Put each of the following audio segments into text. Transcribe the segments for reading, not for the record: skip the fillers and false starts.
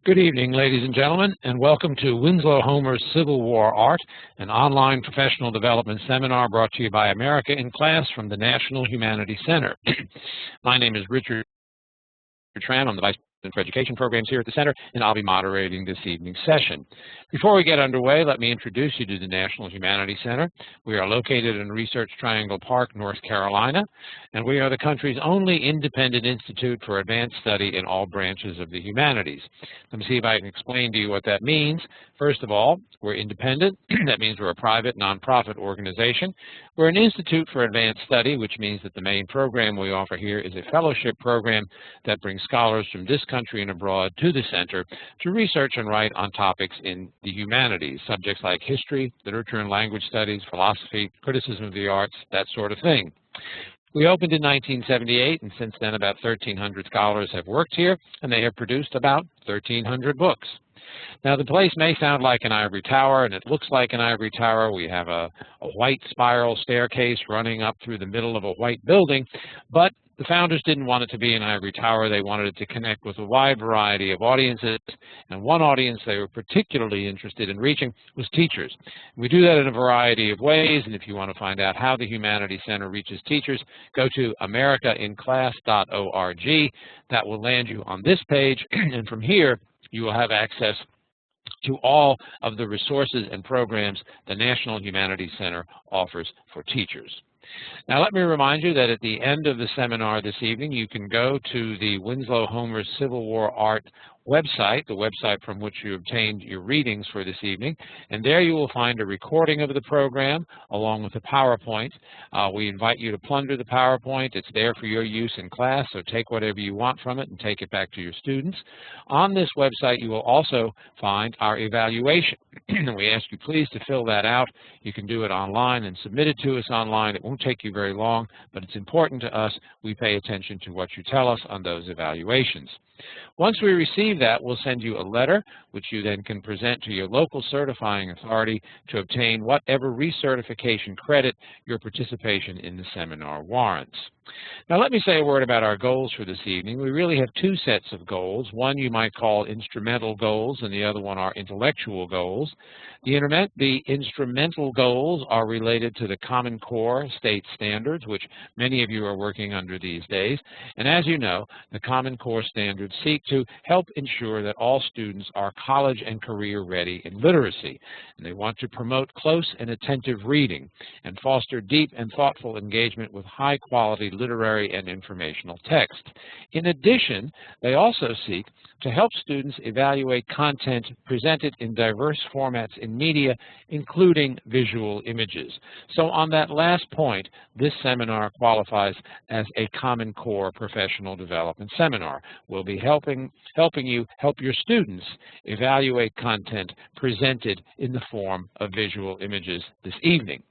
Good evening, ladies and gentlemen, and welcome to Winslow Homer's Civil War Art, an online professional development seminar brought to you by America in Class from the National Humanities Center. My name is Richard Tran. I'm the Vice President for Education Programs here at the Center, and I'll be moderating this evening's session. Before we get underway, let me introduce you to the National Humanities Center. We are located in Research Triangle Park, North Carolina, and we are the country's only independent institute for advanced study in all branches of the humanities. Let me see if I can explain to you what that means. First of all, we're independent. That means we're a private, nonprofit organization. We're an institute for advanced study, which means that the main program we offer here is a fellowship program that brings scholars from this country and abroad to the center to research and write on topics in the humanities, subjects like history, literature and language studies, philosophy, criticism of the arts, that sort of thing. We opened in 1978, and since then about 1,300 scholars have worked here, and they have produced about 1,300 books. Now, the place may sound like an ivory tower, and it looks like an ivory tower. We have a white spiral staircase running up through the middle of a white building, but the founders didn't want it to be an ivory tower. They wanted it to connect with a wide variety of audiences, and one audience they were particularly interested in reaching was teachers. We do that in a variety of ways, and if you want to find out how the Humanities Center reaches teachers, go to americainclass.org. That will land you on this page, and from here, you will have access to all of the resources and programs the National Humanities Center offers for teachers. Now, let me remind you that at the end of the seminar this evening, you can go to the Winslow Homer Civil War Art website, the website from which you obtained your readings for this evening, and there you will find a recording of the program along with the PowerPoint. We invite you to plunder the PowerPoint. It's there for your use in class, so take whatever you want from it and take it back to your students. On this website, you will also find our evaluation. We ask you please to fill that out. You can do it online and submit it to us online. It won't take you very long, but it's important to us we pay attention to what you tell us on those evaluations. Once we receive that, we'll send you a letter, which you then can present to your local certifying authority to obtain whatever recertification credit your participation in the seminar warrants. Now, let me say a word about our goals for this evening. We really have two sets of goals. One you might call instrumental goals, and the other one are intellectual goals. The instrumental goals are related to the Common Core state standards, which many of you are working under these days. And as you know, the Common Core standards seek to help ensure that all students are college and career ready in literacy. And they want to promote close and attentive reading and foster deep and thoughtful engagement with high quality literary and informational text. In addition, they also seek to help students evaluate content presented in diverse formats in media, including visual images. So on that last point, this seminar qualifies as a Common Core professional development seminar. We'll be helping you help your students evaluate content presented in the form of visual images this evening.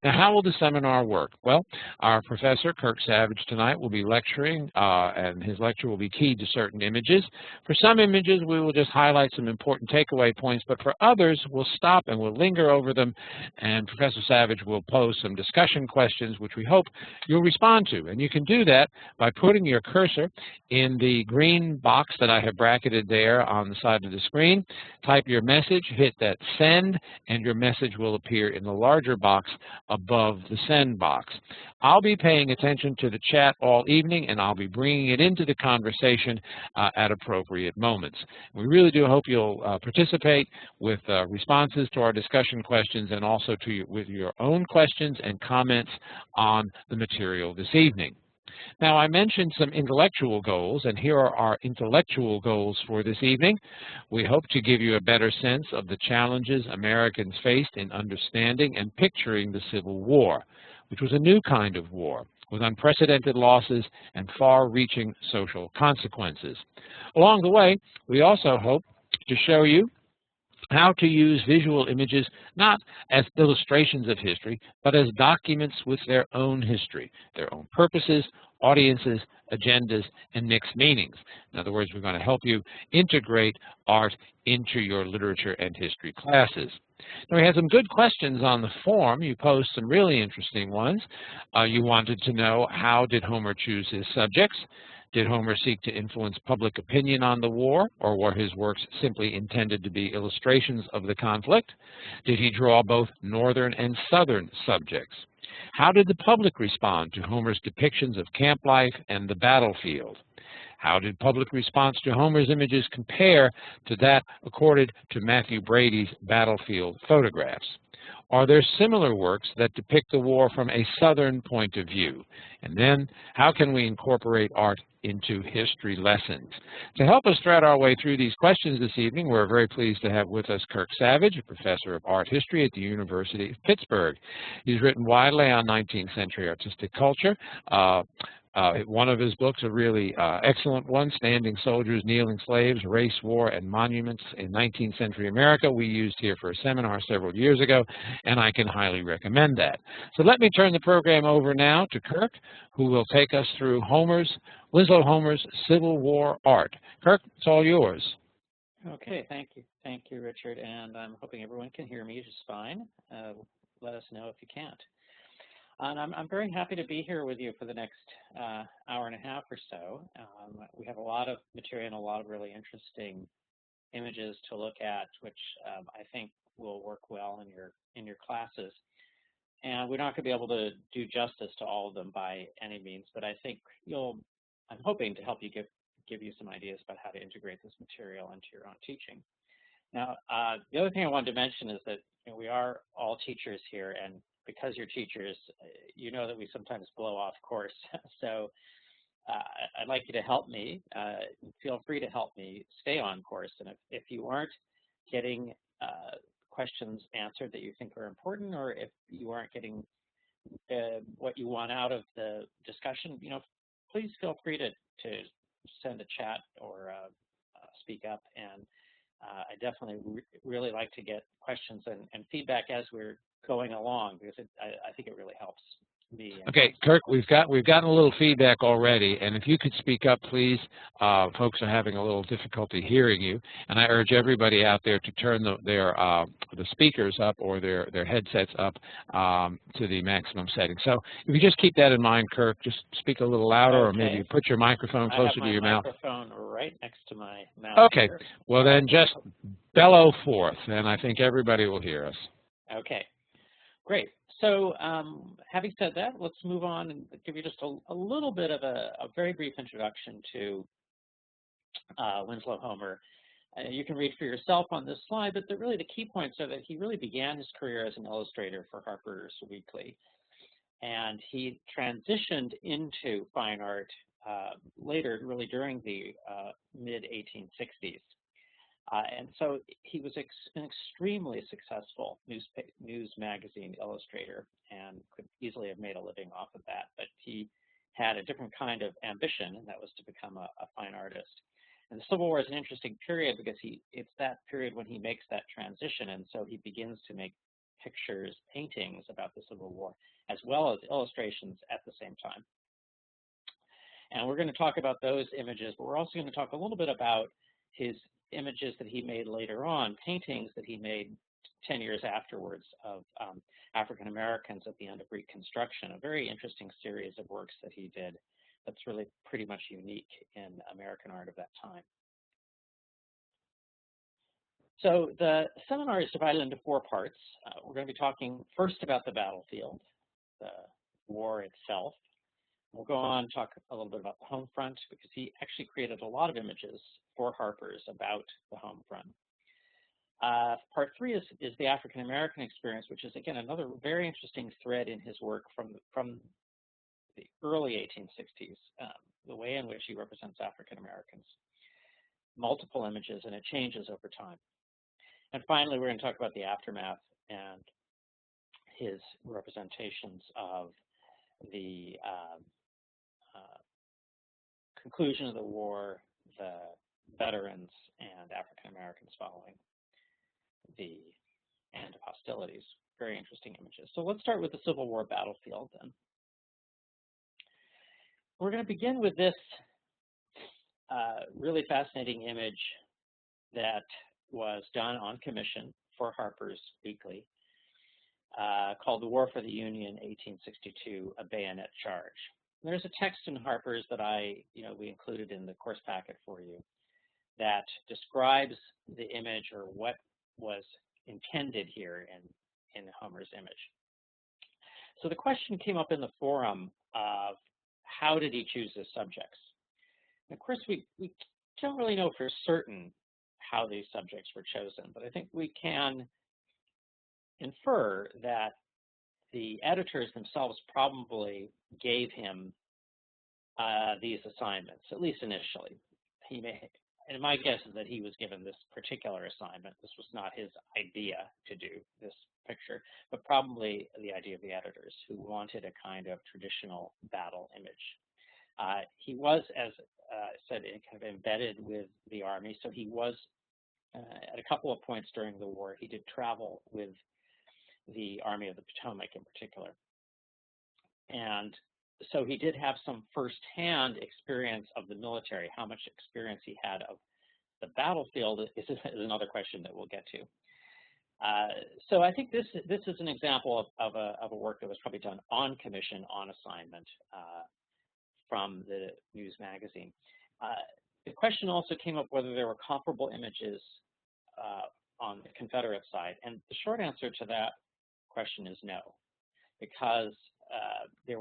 Now, how will the seminar work? Well, our professor, Kirk Savage, tonight will be lecturing, and his lecture will be keyed to certain images. For some images, we will just highlight some important takeaway points, but for others, we'll stop and we'll linger over them, and Professor Savage will pose some discussion questions, which we hope you'll respond to. And you can do that by putting your cursor in the green box that I have bracketed there on the side of the screen. Type your message, hit that send, and your message will appear in the larger box above the send box. I'll be paying attention to the chat all evening, and I'll be bringing it into the conversation at appropriate moments. We really do hope you'll participate with responses to our discussion questions and also with your own questions and comments on the material this evening. Now, I mentioned some intellectual goals, and here are our intellectual goals for this evening. We hope to give you a better sense of the challenges Americans faced in understanding and picturing the Civil War, which was a new kind of war with unprecedented losses and far-reaching social consequences. Along the way, we also hope to show you how to use visual images not as illustrations of history, but as documents with their own history, their own purposes, audiences, agendas, and mixed meanings. In other words, we're going to help you integrate art into your literature and history classes. Now, we had some good questions on the form. You posed some really interesting ones. You wanted to know, how did Homer choose his subjects? Did Homer seek to influence public opinion on the war, or were his works simply intended to be illustrations of the conflict? Did he draw both northern and southern subjects? How did the public respond to Homer's depictions of camp life and the battlefield? How did public response to Homer's images compare to that accorded to Matthew Brady's battlefield photographs? Are there similar works that depict the war from a Southern point of view? And then, how can we incorporate art into history lessons? To help us thread our way through these questions this evening, we're very pleased to have with us Kirk Savage, a professor of art history at the University of Pittsburgh. He's written widely on 19th century artistic culture. One of his books, a really excellent one, Standing Soldiers, Kneeling Slaves, Race, War, and Monuments in 19th Century America, we used here for a seminar several years ago, and I can highly recommend that. So let me turn the program over now to Kirk, who will take us through Winslow Homer's Civil War art. Kirk, it's all yours. Okay, thank you. Thank you, Richard, and I'm hoping everyone can hear me just fine. Let us know if you can't. And I'm very happy to be here with you for the next hour and a half or so. We have a lot of material and a lot of really interesting images to look at, which I think will work well in your classes. And we're not going to be able to do justice to all of them by any means, but I think I'm hoping to help you give you some ideas about how to integrate this material into your own teaching. Now, the other thing I wanted to mention is that we are all teachers here, and because you're teachers, you know that we sometimes blow off course. So I'd like you to help me. Feel free to help me stay on course. And if you aren't getting questions answered that you think are important, or if you aren't getting what you want out of the discussion, please feel free to send a chat or speak up. And I definitely really like to get questions and feedback as we're going along, because I think it really helps me. Okay, Kirk, we've gotten a little feedback already, and if you could speak up, please. Folks are having a little difficulty hearing you, and I urge everybody out there to turn the speakers up or their headsets up to the maximum setting. So if you just keep that in mind, Kirk, just speak a little louder, or maybe put your microphone closer to your mouth. I have my microphone right next to my mouth. Okay, here. Well then just bellow forth, and I think everybody will hear us. Okay. Great. So having said that, let's move on and give you just a little bit of a very brief introduction to Winslow Homer. You can read for yourself on this slide, but really the key points are that he really began his career as an illustrator for Harper's Weekly, and he transitioned into fine art later, really during the mid-1860s. And so he was an extremely successful news magazine illustrator and could easily have made a living off of that. But he had a different kind of ambition, and that was to become a fine artist. And the Civil War is an interesting period because it's that period when he makes that transition. And so he begins to make pictures, paintings about the Civil War, as well as illustrations at the same time. And we're going to talk about those images, but we're also going to talk a little bit about his images that he made later on, paintings that he made 10 years afterwards of African Americans at the end of Reconstruction, a very interesting series of works that he did that's really pretty much unique in American art of that time. So the seminar is divided into 4 parts. We're going to be talking first about the battlefield, the war itself. We'll go on and talk a little bit about the home front, because he actually created a lot of images for Harper's about the home front. Part 3 is the African American experience, which is, again, another very interesting thread in his work from the early 1860s, the way in which he represents African Americans. Multiple images, and it changes over time. And finally, we're going to talk about the aftermath and his representations of the conclusion of the war, the veterans, and African Americans following the end of hostilities. Very interesting images. So let's start with the Civil War battlefield then. We're going to begin with this really fascinating image that was done on commission for Harper's Weekly, called The War for the Union, 1862, A Bayonet Charge. there's a text in Harper's that we included in the course packet for you that describes the image or what was intended here in Homer's image. So the question came up in the forum of how did he choose his subjects? And of course, we don't really know for certain how these subjects were chosen, but I think we can infer that the editors themselves probably gave him these assignments, at least initially. And my guess is that he was given this particular assignment. This was not his idea to do this picture, but probably the idea of the editors who wanted a kind of traditional battle image. He was, as I said, kind of embedded with the Army, so he was, at a couple of points during the war, he did travel with the Army of the Potomac in particular. And so he did have some firsthand experience of the military. How much experience he had of the battlefield is another question that we'll get to. So I think this is an example of a work that was probably done on commission, on assignment from the news magazine. The question also came up whether there were comparable images on the Confederate side, and the short answer to that question is no, because the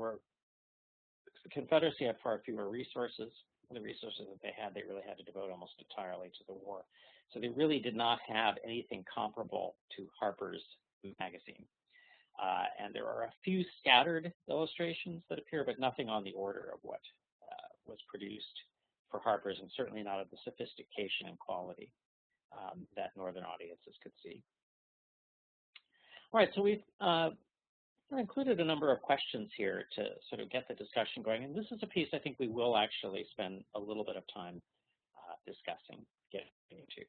Confederacy had far fewer resources. The resources that they really had to devote almost entirely to the war. So they really did not have anything comparable to Harper's magazine. And there are a few scattered illustrations that appear, but nothing on the order of what was produced for Harper's, and certainly not of the sophistication and quality that Northern audiences could see. All right, so we've included a number of questions here to sort of get the discussion going, and this is a piece I think we will actually spend a little bit of time discussing, getting into.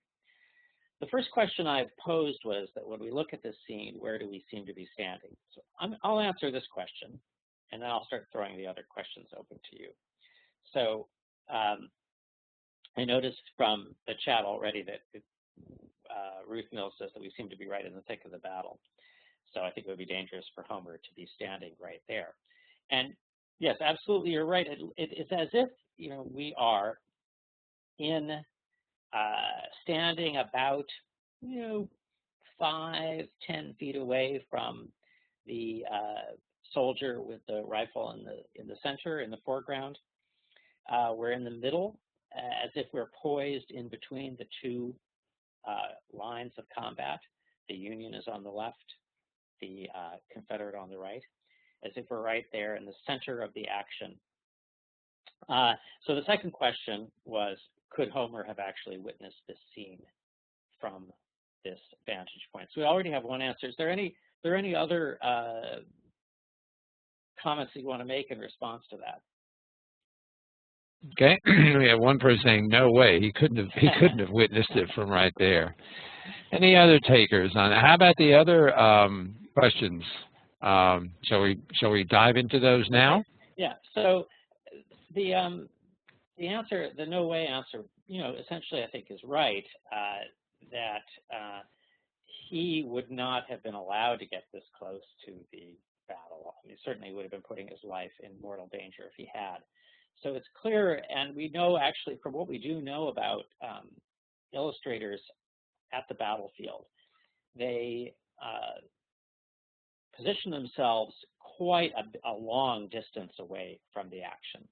The first question I've posed was that when we look at this scene, where do we seem to be standing? So I'll answer this question, and then I'll start throwing the other questions open to you. So I noticed from the chat already that Ruth Mills says that we seem to be right in the thick of the battle. So I think it would be dangerous for Homer to be standing right there. And yes, absolutely, you're right. It's as if, we are standing about, 5-10 feet away from the soldier with the rifle in the center, in the foreground. We're in the middle, as if we're poised in between the two lines of combat. The Union is on the left, the Confederate on the right, as if we're right there in the center of the action. So the second question was, could Homer have actually witnessed this scene from this vantage point? So we already have one answer. Is there any other comments that you want to make in response to that? Okay, we have one person saying, "No way, he couldn't have witnessed it from right there." Any other takers on it? How about the other questions? Shall we dive into those now? Yeah. So the answer, the no way answer, essentially I think is right. That he would not have been allowed to get this close to the battle. He certainly would have been putting his life in mortal danger if he had. So it's clear, and we know actually from what we do know about illustrators at the battlefield, they position themselves quite a long distance away from the action.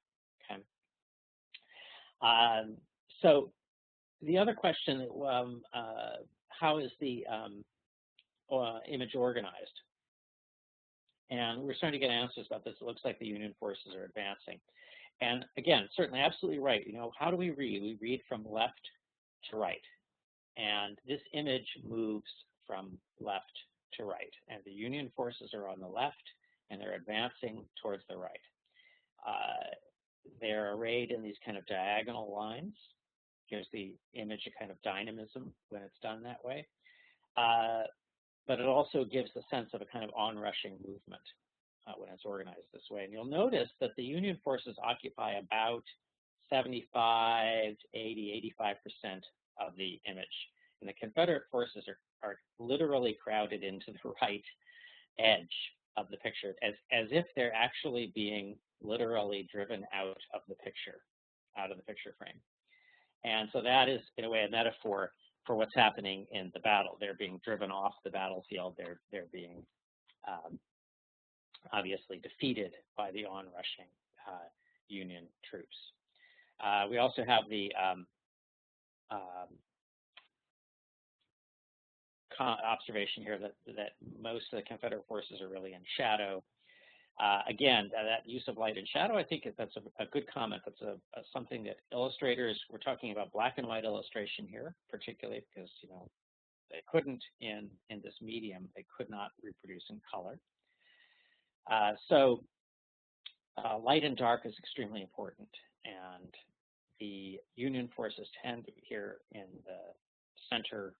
Okay. So the other question, how is the image organized? And we're starting to get answers about this. It looks like the Union forces are advancing. And again, certainly absolutely right. How do we read? We read from left to right. And this image moves from left to right. And the Union forces are on the left, and they're advancing towards the right. They're arrayed in these kind of diagonal lines. Gives the image a kind of dynamism when it's done that way. But it also gives the sense of a kind of onrushing movement when it's organized this way. And you'll notice that the Union forces occupy about 75, 80, 85% of the image. And the Confederate forces are literally crowded into the right edge of the picture, as if they're actually being literally driven out of the picture frame. And so that is, in a way, a metaphor for what's happening in the battle. They're being driven off the battlefield. They're being obviously defeated by the onrushing Union troops. We also have the observation here that most of the Confederate forces are really in shadow. Again, that use of light and shadow, I think that's a good comment. That's something that illustrators, we're talking about black and white illustration here, particularly because, you know, they couldn't in this medium, they could not reproduce in color. So light and dark is extremely important, and the Union forces tend to be here in the center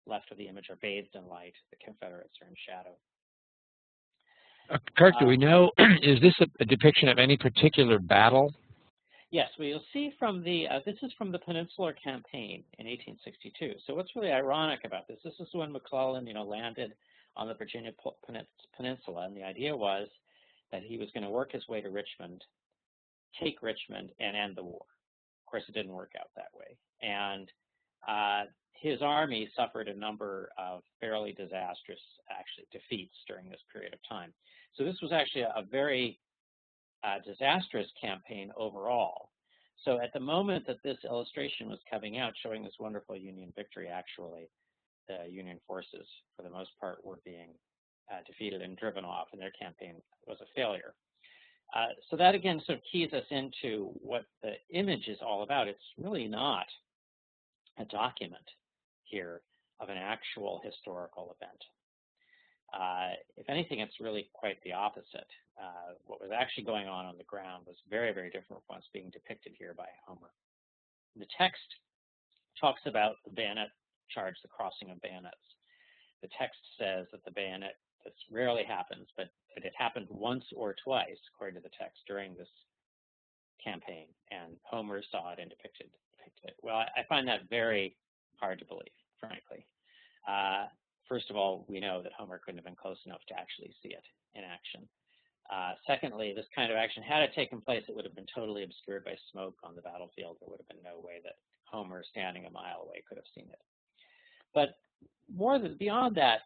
left of the image are bathed in light. The Confederates are in shadow. Kirk, do we know, is this a depiction of any particular battle? Yes, we'll see from the, this is from the Peninsular Campaign in 1862. So what's really ironic about this is when McClellan, you know, landed on the Virginia Peninsula, and the idea was that he was going to work his way to Richmond, take Richmond, and end the war. Of course, it didn't work out that way. And his army suffered a number of fairly disastrous, actually, defeats during this period of time. So this was actually a very disastrous campaign overall. So at the moment that this illustration was coming out, showing this wonderful Union victory, actually, the Union forces, for the most part, were being defeated and driven off, and their campaign was a failure. So that, again, sort of keys us into what the image is all about. It's really not a document here of an actual historical event. If anything, it's really quite the opposite. What was actually going on the ground was very, very different from what's being depicted here by Homer. The text talks about the bayonet charge, the crossing of bayonets. The text says that the bayonet, this rarely happens, but it happened once or twice, according to the text, during this campaign, and Homer saw it and depicted it. Well, I find that very hard to believe, frankly. First of all, we know that Homer couldn't have been close enough to actually see it in action. Secondly, this kind of action, had it taken place, it would have been totally obscured by smoke on the battlefield. There would have been no way that Homer, standing a mile away, could have seen it. But beyond that,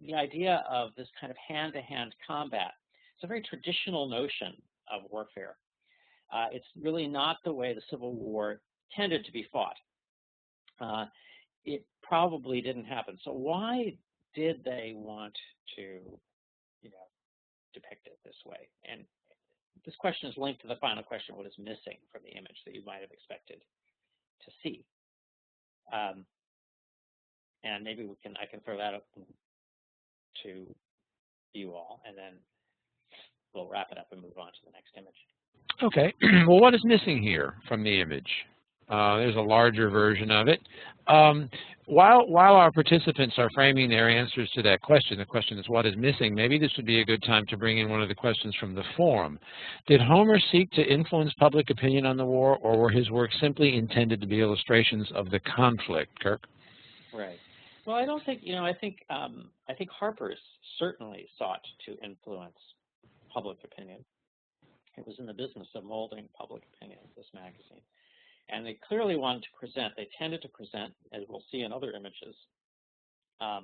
the idea of this kind of hand-to-hand combat, it's a very traditional notion of warfare. It's really not the way the Civil War tended to be fought. It probably didn't happen. So why did they want to, you know, depict it this way? And this question is linked to the final question: what is missing from the image that you might have expected to see? And maybe I can throw that up to you all, and then we'll wrap it up and move on to the next image. Okay. Well, what is missing here from the image? There's a larger version of it. While our participants are framing their answers to that question, the question is what is missing, maybe this would be a good time to bring in one of the questions from the forum. Did Homer seek to influence public opinion on the war, or were his works simply intended to be illustrations of the conflict? Kirk? Right. Well, I don't think, you know, I think Harper certainly sought to influence public opinion. It was in the business of molding public opinion, this magazine. And they clearly wanted to present, they tended to present, as we'll see in other images, a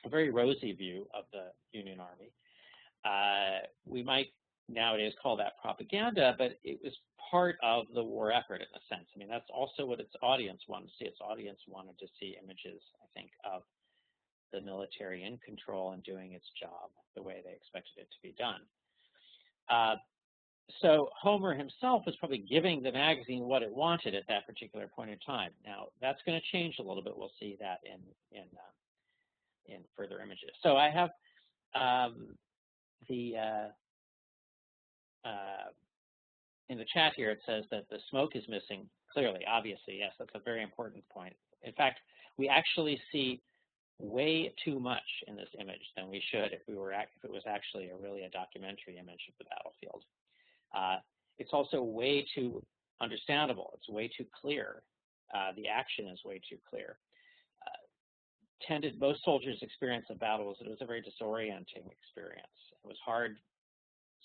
very rosy view of the Union Army. We might nowadays call that propaganda, but it was part of the war effort in a sense. I mean, that's also what its audience wanted to see. Its audience wanted to see images, I think, of the military in control and doing its job the way they expected it to be done. So Homer himself was probably giving the magazine what it wanted at that particular point in time. Now, that's going to change a little bit. We'll see that in further images. So I have in the chat here, it says that the smoke is missing. Clearly, obviously, yes, that's a very important point. In fact, we actually see way too much in this image than we should if it was actually a documentary image of the battlefield. It's also way too understandable. It's way too clear. The action is way too clear. most soldiers' experience of battle was that it was a very disorienting experience. It was hard,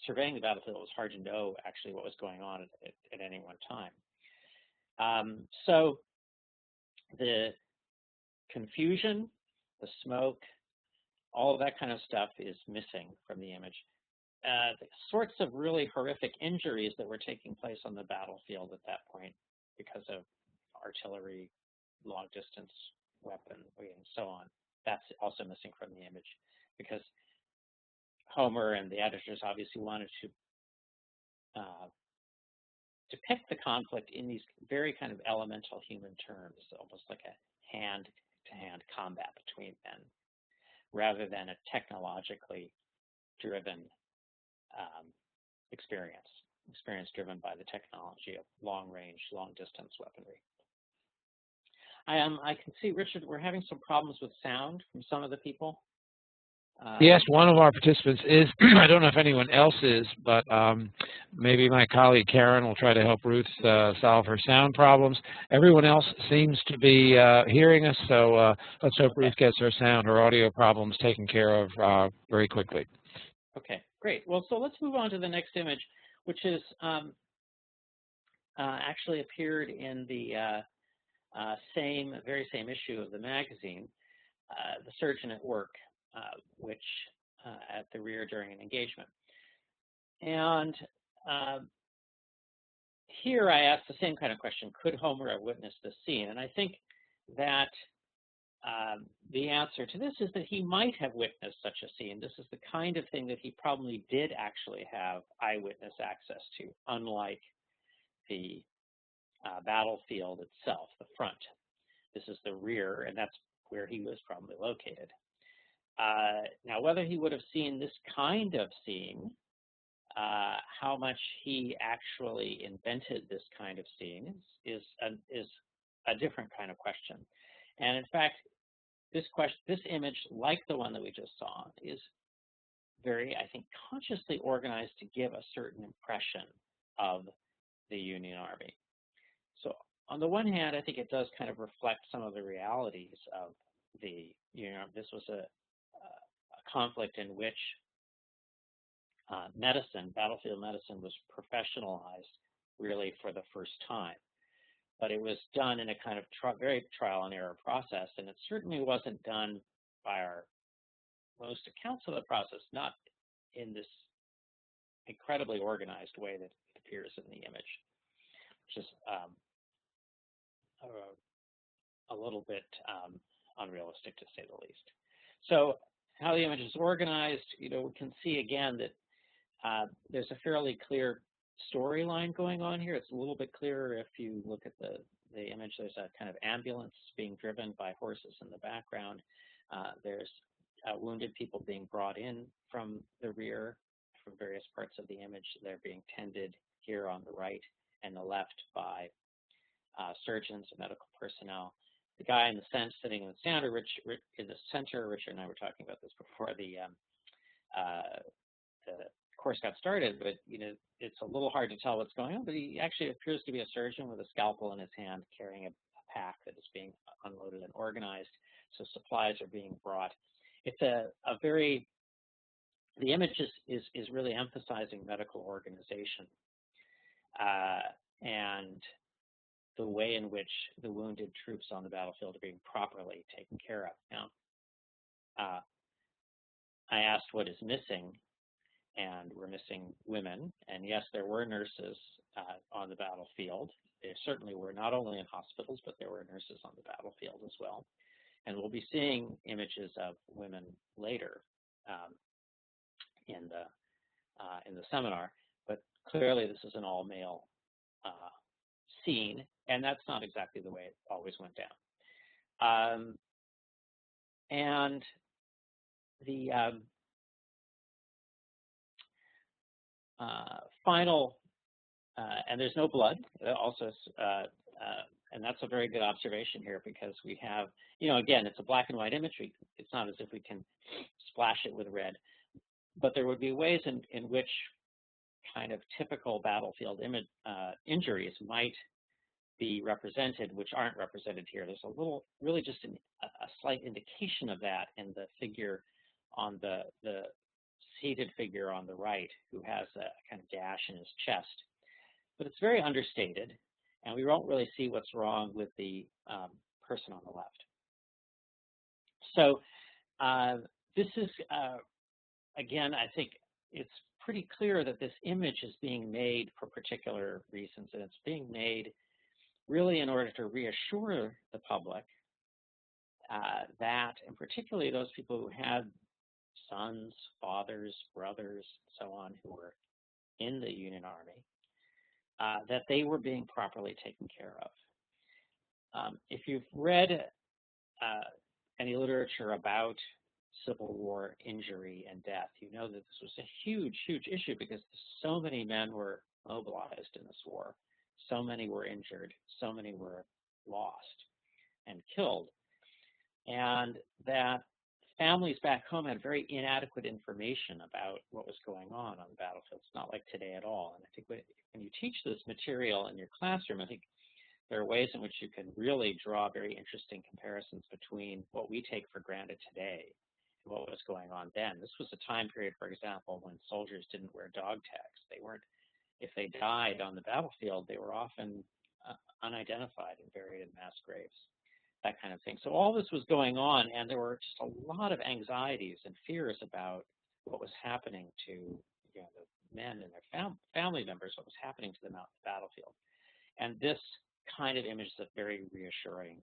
surveying the battlefield, it was hard to know actually what was going on at any one time. So the confusion, the smoke, all of that kind of stuff is missing from the image. The sorts of really horrific injuries that were taking place on the battlefield at that point because of artillery, long distance weaponry, and so on, that's also missing from the image, because Homer and the editors obviously wanted to depict the conflict in these very kind of elemental human terms, almost like a hand-to-hand combat between men, rather than a technologically driven experience driven by the technology of long-range, long-distance weaponry. I can see, Richard, we're having some problems with sound from some of the people. Yes, one of our participants is. I don't know if anyone else is, but maybe my colleague Karen will try to help Ruth solve her sound problems. Everyone else seems to be hearing us, so let's hope Ruth gets her audio problems taken care of very quickly. Okay, great. Well, so let's move on to the next image, which is actually appeared in the very same issue of the magazine, The Surgeon at Work, which at the rear during an engagement. And here I asked the same kind of question: could Homer have witnessed this scene? And I think that the answer to this is that he might have witnessed such a scene. This is the kind of thing that he probably did actually have eyewitness access to, unlike the battlefield itself, the front. This is the rear, and that's where he was probably located. Now, whether he would have seen this kind of scene, how much he actually invented this kind of scene is a different kind of question. And in fact, this image, like the one that we just saw, is very, I think, consciously organized to give a certain impression of the Union Army. So on the one hand, I think it does kind of reflect some of the realities of the Union Army. This was a conflict in which battlefield medicine was professionalized really for the first time. But it was done in a kind of very trial and error process, and it certainly wasn't done by our most accounts of the process, not in this incredibly organized way that it appears in the image, which is a little bit unrealistic, to say the least. So how the image is organized, we can see again that there's a fairly clear storyline going on here. It's a little bit clearer if you look at the image. There's a kind of ambulance being driven by horses in the background. There's wounded people being brought in from the rear, from various parts of the image. They're being tended here on the right and the left by surgeons and medical personnel. The guy in the center, sitting in the center, Richard and I were talking about this before the course got started, but it's a little hard to tell what's going on, but he actually appears to be a surgeon with a scalpel in his hand, carrying a pack that is being unloaded and organized. So supplies are being brought. It's the image is really emphasizing medical organization and the way in which the wounded troops on the battlefield are being properly taken care of. Now, I asked what is missing, and we're missing women. And yes, there were nurses on the battlefield. There certainly were, not only in hospitals, but there were nurses on the battlefield as well. And we'll be seeing images of women later in the seminar. But clearly, this is an all-male scene, and that's not exactly the way it always went down. And the final, and there's no blood, also, and that's a very good observation here, because we have, again, it's a black and white imagery. It's not as if we can splash it with red, but there would be ways in which kind of typical battlefield injuries might be represented, which aren't represented here. There's a little, really just a slight indication of that in the figure on the seated figure on the right, who has a kind of gash in his chest. But it's very understated, and we won't really see what's wrong with the person on the left. So this is, again, I think it's pretty clear that this image is being made for particular reasons, and it's being made really in order to reassure the public that, and particularly those people who had sons, fathers, brothers, so on, who were in the Union Army, that they were being properly taken care of. If you've read any literature about Civil War injury and death, you know that this was a huge, huge issue because so many men were mobilized in this war. So many were injured. So many were lost and killed. And that families back home had very inadequate information about what was going on the battlefield. It's not like today at all. And I think when you teach this material in your classroom, I think there are ways in which you can really draw very interesting comparisons between what we take for granted today and what was going on then. This was a time period, for example, when soldiers didn't wear dog tags. They weren't, if they died on the battlefield, they were often unidentified and buried in mass graves, that kind of thing. So all this was going on, and there were just a lot of anxieties and fears about what was happening to the men and their family members, what was happening to them out in the battlefield. And this kind of image is a very reassuring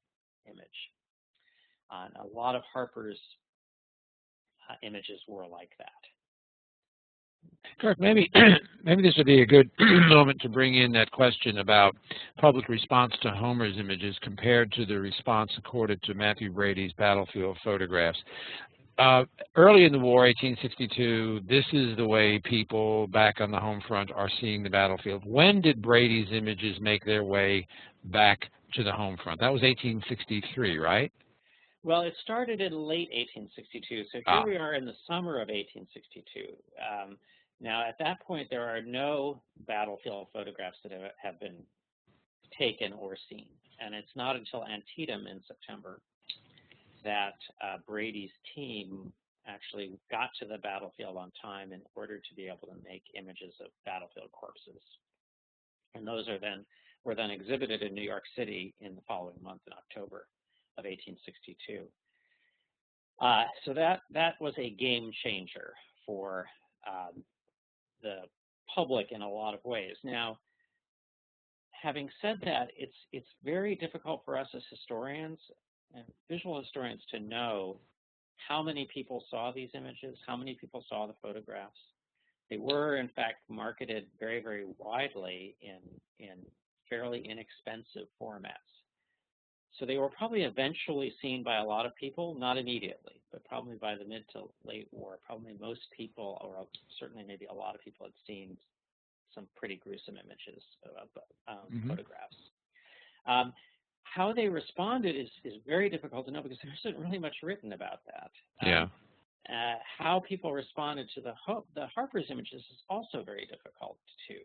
image. And a lot of Harper's images were like that. Kirk, maybe this would be a good moment to bring in that question about public response to Homer's images compared to the response accorded to Matthew Brady's battlefield photographs. Early in the war, 1862, this is the way people back on the home front are seeing the battlefield. When did Brady's images make their way back to the home front? That was 1863, right? Well, it started in late 1862, so here we are in the summer of 1862. Now, at that point, there are no battlefield photographs that have been taken or seen, and it's not until Antietam in September that Brady's team actually got to the battlefield on time in order to be able to make images of battlefield corpses. And those were then exhibited in New York City in the following month, in October of 1862. So that was a game changer for the public in a lot of ways. Now, having said that, it's very difficult for us as historians and visual historians to know how many people saw these images, how many people saw the photographs. They were, in fact, marketed very, very widely in fairly inexpensive formats. So they were probably eventually seen by a lot of people, not immediately, but probably by the mid to late war. Probably most people, or certainly maybe a lot of people, had seen some pretty gruesome images of photographs. How they responded is very difficult to know because there isn't really much written about that. Yeah. How people responded to the Harper's images is also very difficult to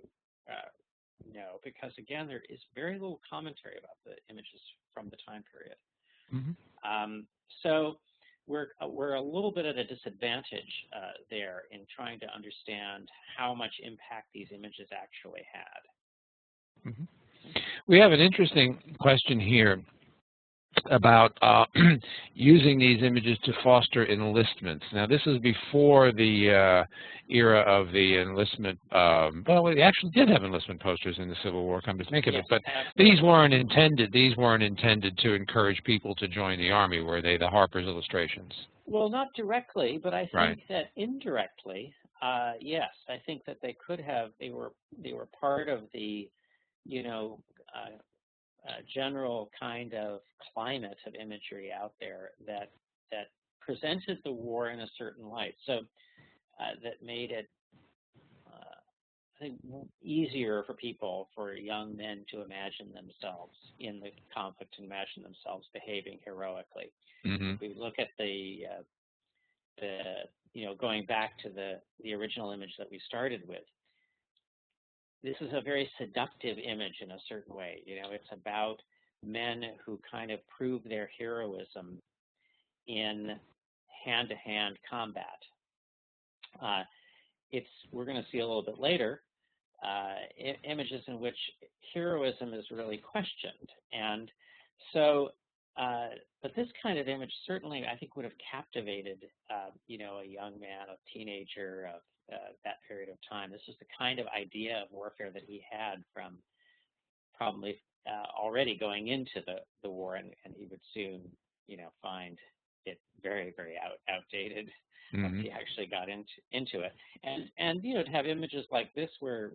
know because, again, there is very little commentary about the images from the time period. So we're a little bit at a disadvantage there in trying to understand how much impact these images actually had. We have an interesting question here about using these images to foster enlistments. Now, this is before the era of the enlistment. Well, we actually did have enlistment posters in the Civil War, come to think of it, but these weren't intended. These weren't intended to encourage people to join the Army, were they? The Harper's illustrations. Well, not directly, but I think that indirectly, yes. I think that they could have. They were part of the, general kind of climate of imagery out there that presented the war in a certain light. So that made it, I think, easier for people, for young men, to imagine themselves in the conflict and imagine themselves behaving heroically. We look at the going back to the original image that we started with. this is a very seductive image in a certain way. You know, it's about men who kind of prove their heroism in hand-to-hand combat. We're going to see a little bit later images in which heroism is really questioned. And so, but this kind of image certainly, I think, would have captivated, you know, a young man, a teenager of that period of time. This is the kind of idea of warfare that he had from probably already going into the war, and he would soon, you know, find it very, very outdated once he actually got into it. And you know, to have images like this where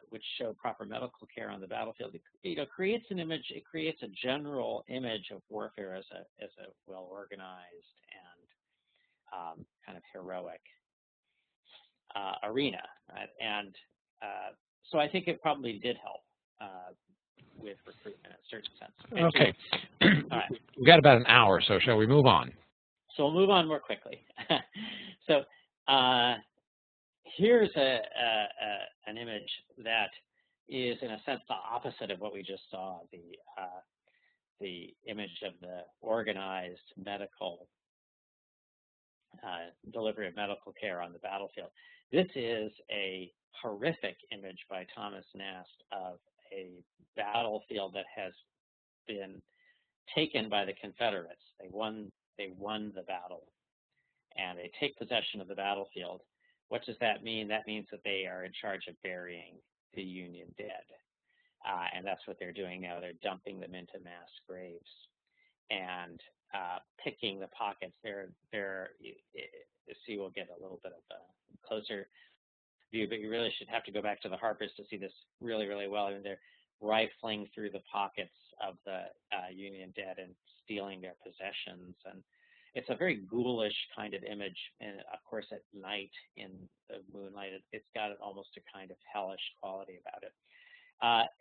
which show proper medical care on the battlefield, it, you know, creates an image. It creates a general image of warfare as a well organized and kind of heroic arena, right? And so I think it probably did help with recruitment in a certain sense. Okay. All right. We've got about an hour, so shall we move on? So we'll move on more quickly. So here's an image that is, in a sense, the opposite of what we just saw, the image of the organized medical delivery of medical care on the battlefield. This is a horrific image by Thomas Nast of a battlefield that has been taken by the Confederates. They won the battle, and they take possession of the battlefield. What does that mean? That means that they are in charge of burying the Union dead, and that's what they're doing now. They're dumping them into mass graves and picking the pockets. See, we'll get a little bit of a closer view, but you really should have to go back to the Harpers to see this really, really well. I mean, they're rifling through the pockets of the Union dead and stealing their possessions. And it's a very ghoulish kind of image. And of course, at night in the moonlight, it's got almost a kind of hellish quality about it.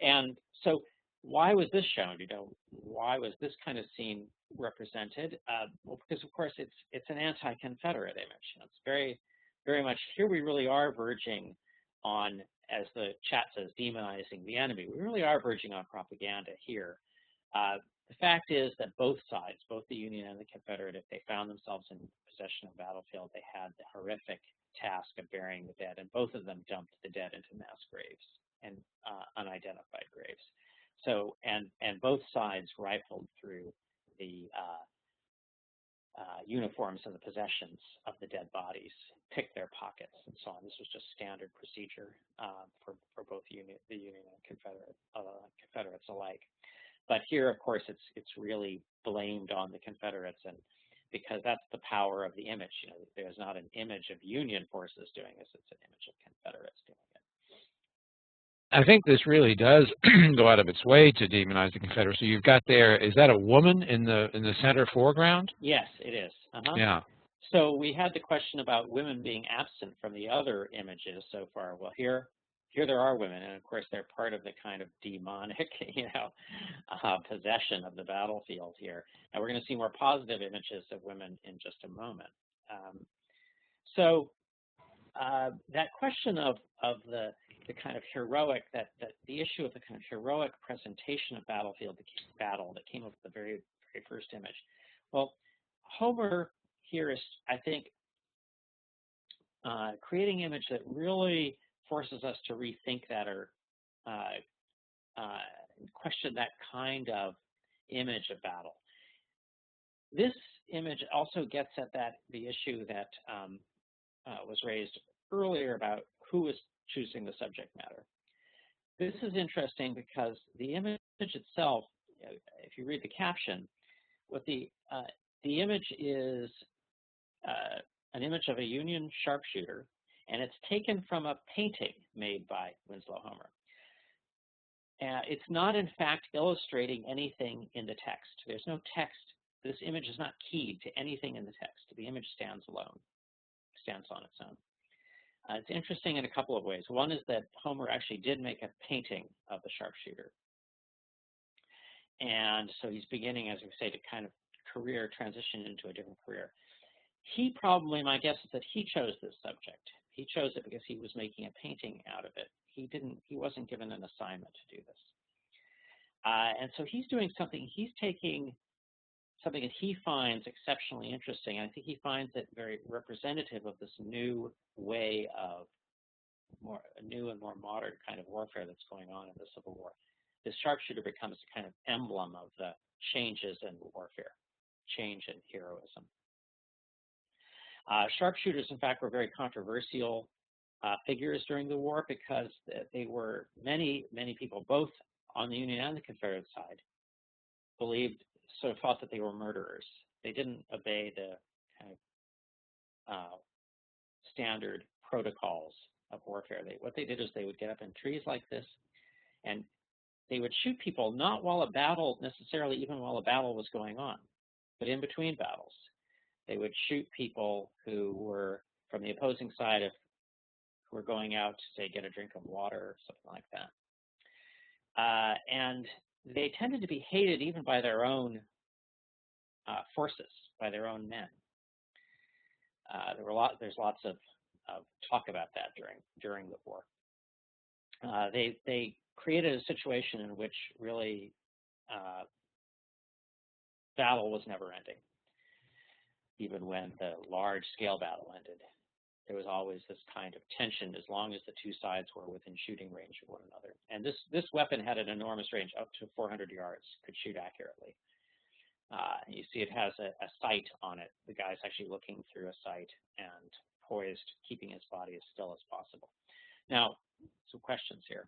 And so why was this shown? You know, why was this kind of scene represented? Well, because of course it's an anti-Confederate image. You know, it's very, very much here. We really are verging on, as the chat says, demonizing the enemy. We really are verging on propaganda here. The fact is that both sides, both the Union and the Confederate, if they found themselves in possession of the battlefield, they had the horrific task of burying the dead, and both of them dumped the dead into mass graves and unidentified graves. So, and both sides rifled through the uniforms and the possessions of the dead bodies, picked their pockets, and so on. This was just standard procedure for both the Union and Confederates alike. But here, of course, it's really blamed on the Confederates, and because that's the power of the image. You know, there's not an image of Union forces doing this; it's an image of Confederates doing it. I think this really does go out of its way to demonize the Confederacy. You've got there, is that a woman in the center foreground? Yes, it is. Yeah. So we had the question about women being absent from the other images so far. Well, here there are women, and of course they're part of the kind of demonic, you know, possession of the battlefield here. And we're going to see more positive images of women in just a moment. So that question of the kind of heroic, that the issue of the kind of heroic presentation of battlefield battle that came up with the very, very first image. Well, Homer here is, I think, creating an image that really forces us to rethink that or question that kind of image of battle. This image also gets at the issue that was raised earlier about who is choosing the subject matter. This is interesting because the image itself, if you read the caption, what the image is an image of a Union sharpshooter, and it's taken from a painting made by Winslow Homer. It's not, in fact, illustrating anything in the text. There's no text. This image is not keyed to anything in the text. The image stands alone, stands on its own. It's interesting in a couple of ways. One is that Homer actually did make a painting of the sharpshooter. And so he's beginning, as we say, to kind of transition into a different career. He probably, my guess is that he chose this subject He chose it because he was making a painting out of it. He wasn't given an assignment to do this. And so he's doing something, he's taking something that he finds exceptionally interesting. And I think he finds it very representative of this new way of a new and more modern kind of warfare that's going on in the Civil War. This sharpshooter becomes a kind of emblem of the changes in warfare, change in heroism. Sharpshooters, in fact, were very controversial figures during the war because they were many people, both on the Union and the Confederate side, thought that they were murderers. They didn't obey the kind of standard protocols of warfare. What they did is they would get up in trees like this, and they would shoot people not while a battle, necessarily even while a battle was going on, but in between battles. They would shoot people who were from the opposing side, who were going out to, say, get a drink of water or something like that. And they tended to be hated even by their own forces, by their own men. There's lots of talk about that during the war. They created a situation in which really battle was never ending. Even when the large-scale battle ended, there was always this kind of tension as long as the two sides were within shooting range of one another. And this weapon had an enormous range, up to 400 yards, could shoot accurately. You see it has a sight on it. The guy's actually looking through a sight and poised, keeping his body as still as possible. Now, some questions here.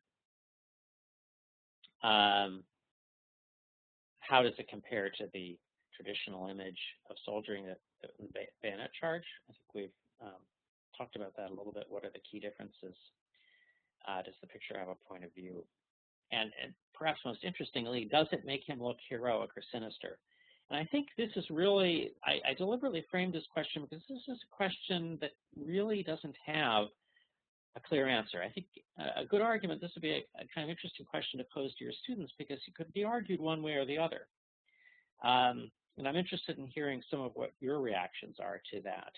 How does it compare to the traditional image of soldiering, the bayonet charge? I think we've talked about that a little bit. What are the key differences? Does the picture have a point of view? And perhaps most interestingly, does it make him look heroic or sinister? And I think this is really, I deliberately framed this question because this is a question that really doesn't have a clear answer. I think a good argument, this would be a kind of interesting question to pose to your students because it could be argued one way or the other. And I'm interested in hearing some of what your reactions are to that.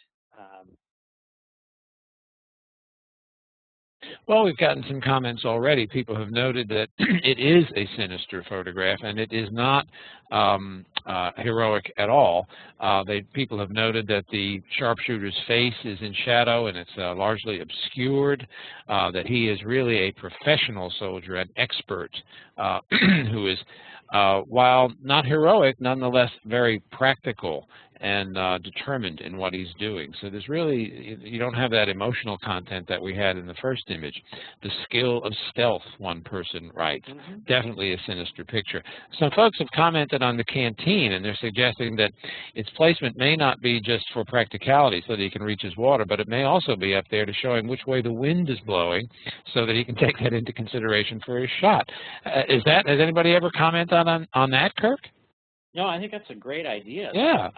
Well, we've gotten some comments already. People have noted that it is a sinister photograph, and it is not heroic at all. People have noted that the sharpshooter's face is in shadow, and it's largely obscured, that he is really a professional soldier, an expert, who is, while not heroic, nonetheless very practical and determined in what he's doing. So there's really, you don't have that emotional content that we had in the first image. The skill of stealth, one person writes. Definitely a sinister picture. Some folks have commented on the canteen, and they're suggesting that its placement may not be just for practicality so that he can reach his water, but it may also be up there to show him which way the wind is blowing so that he can take that into consideration for his shot. Has anybody ever commented on that, Kirk? No, I think that's a great idea. Yeah.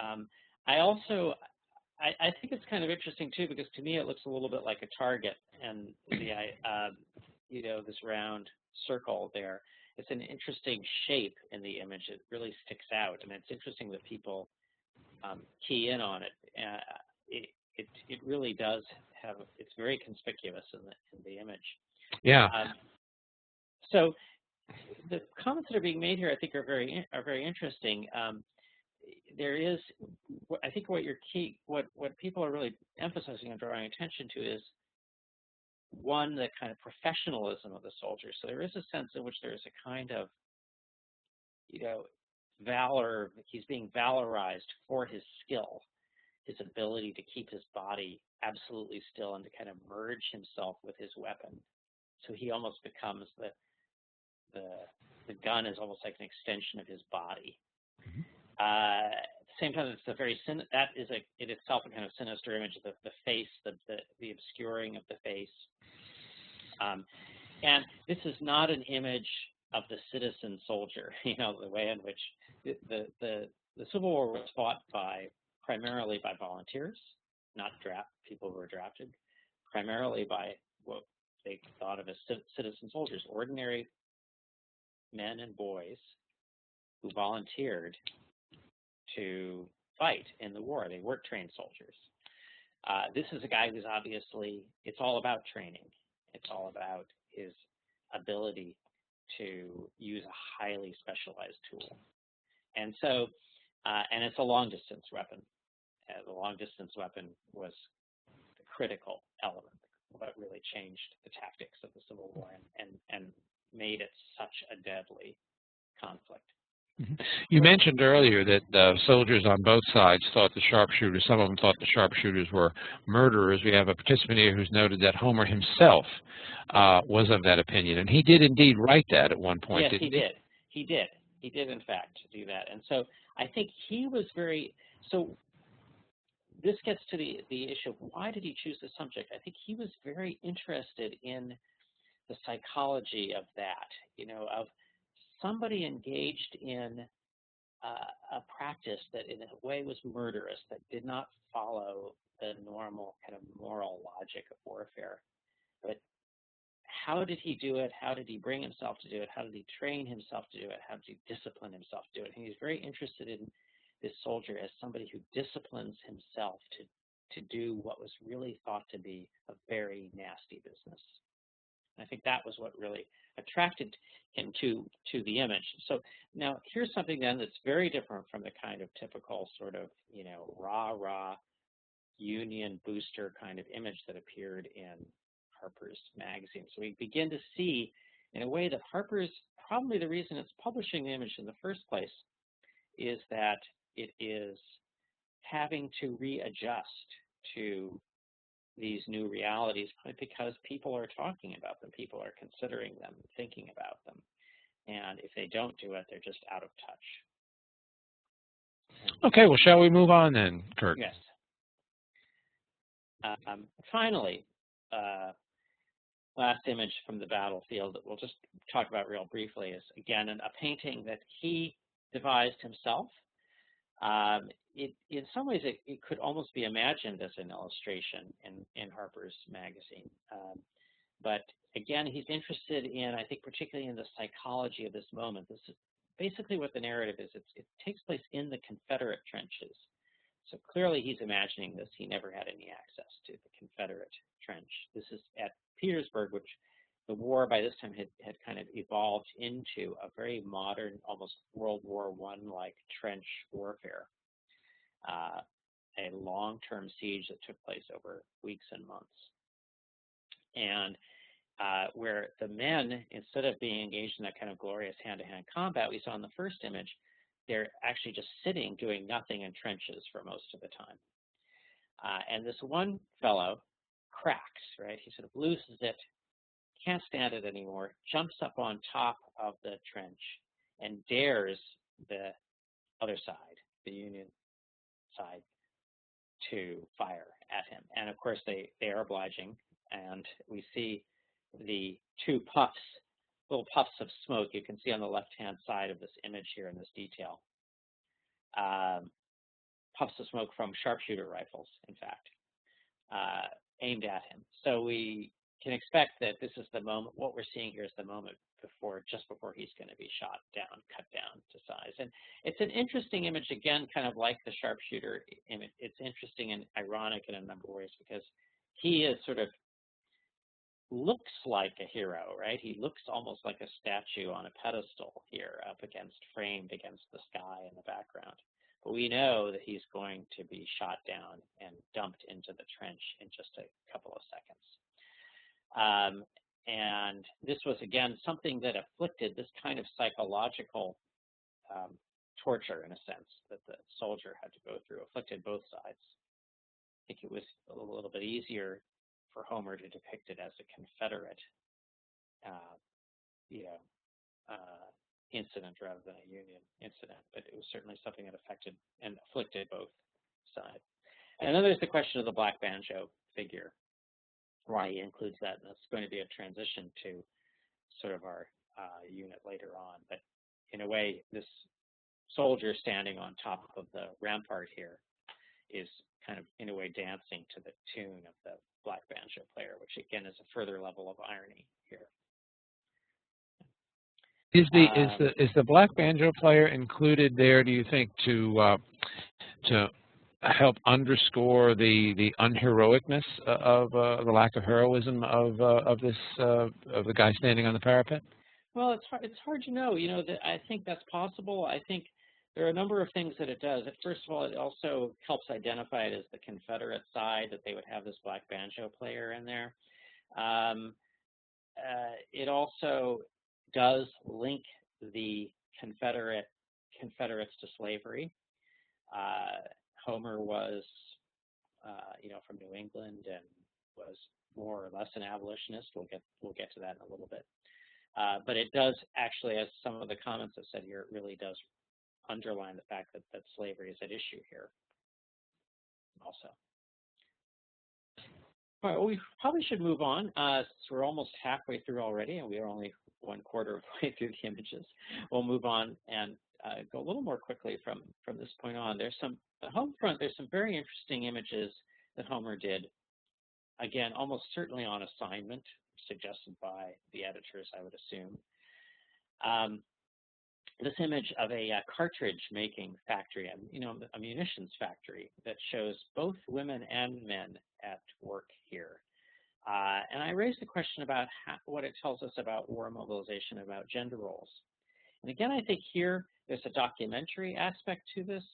I think it's kind of interesting too because to me it looks a little bit like a target, and this round circle there. It's an interesting shape in the image. It really sticks out, and it's interesting that people key in on it. It really does have. It's very conspicuous in the image. Yeah. So the comments that are being made here, I think, are very interesting. There is, I think, what people are really emphasizing and drawing attention to is one, the kind of professionalism of the soldier. So there is a sense in which there is a kind of, valor. He's being valorized for his skill, his ability to keep his body absolutely still and to kind of merge himself with his weapon. So he almost becomes the gun is almost like an extension of his body. At the same time, it's that is in itself a kind of sinister image of the face, the obscuring of the face. And this is not an image of the citizen soldier, the way in which the Civil War was fought primarily by volunteers, not people who were drafted, primarily by what they thought of as citizen soldiers, ordinary men and boys who volunteered to fight in the war. They weren't trained soldiers. This is a guy who's obviously, it's all about training. It's all about his ability to use a highly specialized tool. And so, and it's a long-distance weapon. The long-distance weapon was the critical element, what really changed the tactics of the Civil War and made it such a deadly conflict. You mentioned earlier that soldiers on both sides thought the sharpshooters, some of them thought the sharpshooters were murderers. We have a participant here who's noted that Homer himself was of that opinion, and he did indeed write that at one point, yes, didn't he? He did, in fact, do that. And so I think he was very, so this gets to the issue of why did he choose the subject? I think he was very interested in the psychology of that, of somebody engaged in a practice that in a way was murderous, that did not follow the normal kind of moral logic of warfare. But how did he do it? How did he bring himself to do it? How did he train himself to do it? How did he discipline himself to do it? And he's very interested in this soldier as somebody who disciplines himself to do what was really thought to be a very nasty business. And I think that was what really attracted him to the image. So now here's something then that's very different from the kind of typical sort of, rah-rah Union booster kind of image that appeared in Harper's magazine. So we begin to see, in a way, that Harper's, probably the reason it's publishing the image in the first place is that it is having to readjust to these new realities because people are talking about them, people are considering them, thinking about them. And if they don't do it, they're just out of touch. Okay, well, shall we move on then, Kirk? Yes. Finally, last image from the battlefield that we'll just talk about real briefly is, again, a painting that he devised himself. In some ways, it could almost be imagined as an illustration in Harper's magazine. But again, he's interested in, I think, particularly in the psychology of this moment. This is basically what the narrative is. It takes place in the Confederate trenches. So clearly he's imagining this. He never had any access to the Confederate trench. This is at Petersburg, which the war by this time had kind of evolved into a very modern, almost World War I-like trench warfare, a long-term siege that took place over weeks and months. And where the men, instead of being engaged in that kind of glorious hand-to-hand combat we saw in the first image, they're actually just sitting doing nothing in trenches for most of the time. And this one fellow cracks, right? He sort of loses it, can't stand it anymore, jumps up on top of the trench and dares the other side, the Union side, to fire at him. And of course they are obliging, and we see the two puffs, little puffs of smoke you can see on the left-hand side of this image here in this detail. Puffs of smoke from sharpshooter rifles, in fact, aimed at him. So we can expect that this is the moment, what we're seeing here is the moment just before he's going to be shot down, cut down to size. And it's an interesting image, again, kind of like the sharpshooter image. It's interesting and ironic in a number of ways because he is sort of looks like a hero, right? He looks almost like a statue on a pedestal here framed against the sky in the background. But we know that he's going to be shot down and dumped into the trench in just a couple of seconds. And this was, again, something that afflicted this kind of psychological torture, in a sense, that the soldier had to go through, afflicted both sides. I think it was a little bit easier for Homer to depict it as a Confederate, incident rather than a Union incident, but it was certainly something that affected and afflicted both sides. And then there's the question of the black banjo figure, why he includes that, and that's going to be a transition to sort of our unit later on. But in a way, this soldier standing on top of the rampart here is kind of, in a way, dancing to the tune of the black banjo player, which again is a further level of irony here. Is the black banjo player included there, do you think, to help underscore the unheroicness of the lack of heroism of the guy standing on the parapet? Well, it's hard to know. You know, I think that's possible. I think there are a number of things that it does. First of all, it also helps identify it as the Confederate side, that they would have this black banjo player in there. It also does link the Confederates to slavery. Homer was, from New England and was more or less an abolitionist. We'll get to that in a little bit. But it does actually, as some of the comments have said here, it really does underline the fact that slavery is at issue here also. All right, well, we probably should move on. Since we're almost halfway through already, and we are only 1/4 of the way through the images. We'll move on and go a little more quickly from this point on. There's some, the home front, there's some very interesting images that Homer did. Again, almost certainly on assignment, suggested by the editors, I would assume. This image of a cartridge making factory, a munitions factory that shows both women and men at work here. And I raised the question about what it tells us about war mobilization, about gender roles. And again, I think here there's a documentary aspect to this,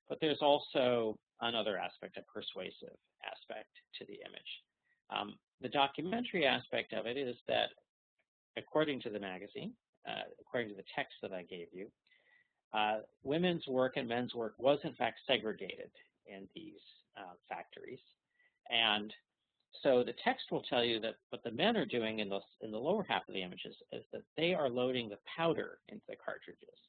but there's also another aspect, a persuasive aspect to the image. The documentary aspect of it is that, according to the magazine, according to the text that I gave you, women's work and men's work was in fact segregated in these factories. And so the text will tell you that what the men are doing in the lower half of the images is that they are loading the powder into the cartridges.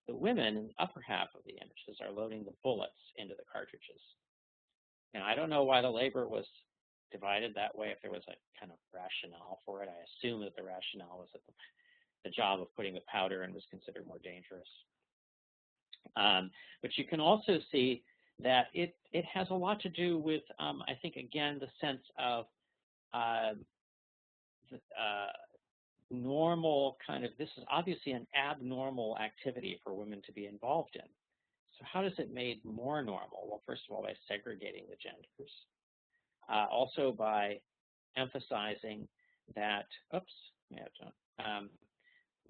The women in the upper half of the images are loading the bullets into the cartridges. And I don't know why the labor was divided that way, if there was a kind of rationale for it. I assume that the rationale was that the job of putting the powder in was considered more dangerous. But you can also see that it has a lot to do with, I think, again, the sense of normal kind of, this is obviously an abnormal activity for women to be involved in. So how does it made more normal? Well, first of all, by segregating the genders. Also by emphasizing that,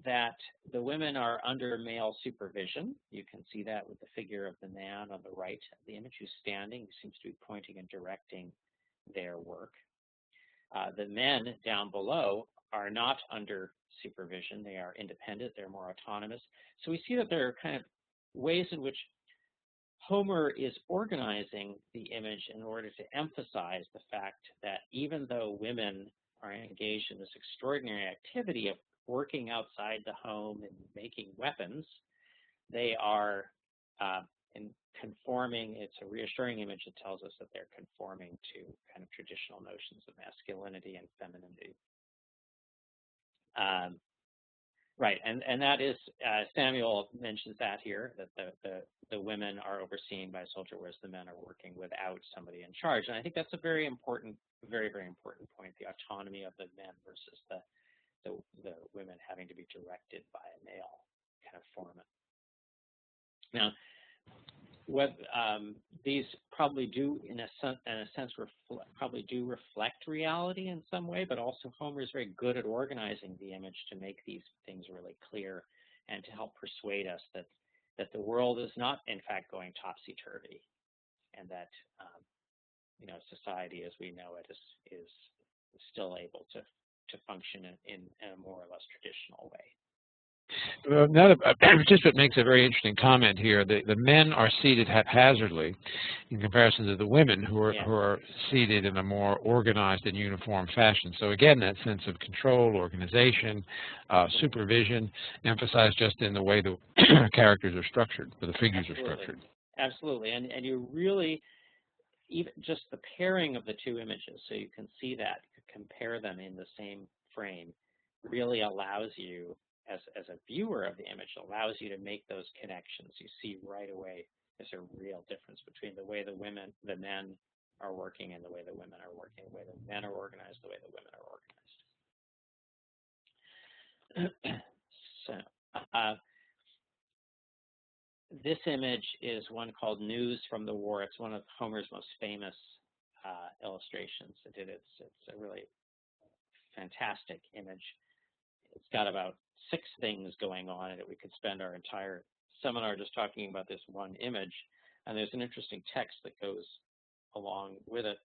that the women are under male supervision. You can see that with the figure of the man on the right of the image who's standing. He seems to be pointing and directing their work. The men down below are not under supervision. They are independent. They're more autonomous. So we see that there are kind of ways in which Homer is organizing the image in order to emphasize the fact that even though women are engaged in this extraordinary activity of working outside the home and making weapons, they are conforming. It's a reassuring image that tells us that they're conforming to kind of traditional notions of masculinity and femininity. Right, and that is, Samuel mentions that here, that the women are overseen by a soldier, whereas the men are working without somebody in charge. And I think that's a very important, very, very important point, the autonomy of the men versus the women having to be directed by a male kind of foreman. Now, what these probably do, in a sense, probably do reflect reality in some way, but also Homer is very good at organizing the image to make these things really clear and to help persuade us that the world is not, in fact, going topsy-turvy, and that society as we know it is still able to function in a more or less traditional way. Now, the participant makes a very interesting comment here. The men are seated haphazardly in comparison to the women who are seated in a more organized and uniform fashion. So again, that sense of control, organization, supervision, emphasized just in the way the characters are structured, or the figures are structured. Absolutely, and you really, even just the pairing of the two images, so you can see that, you can compare them in the same frame, really allows you, as a viewer of the image, allows you to make those connections. You see right away there's a real difference between the way the men are working and the way the women are working, the way the men are organized, the way the women are organized. So This image is one called News from the War. It's one of Homer's most famous illustrations. It's a really fantastic image. It's got about 6 things going on in it. We could spend our entire seminar just talking about this one image. And there's an interesting text that goes along with it.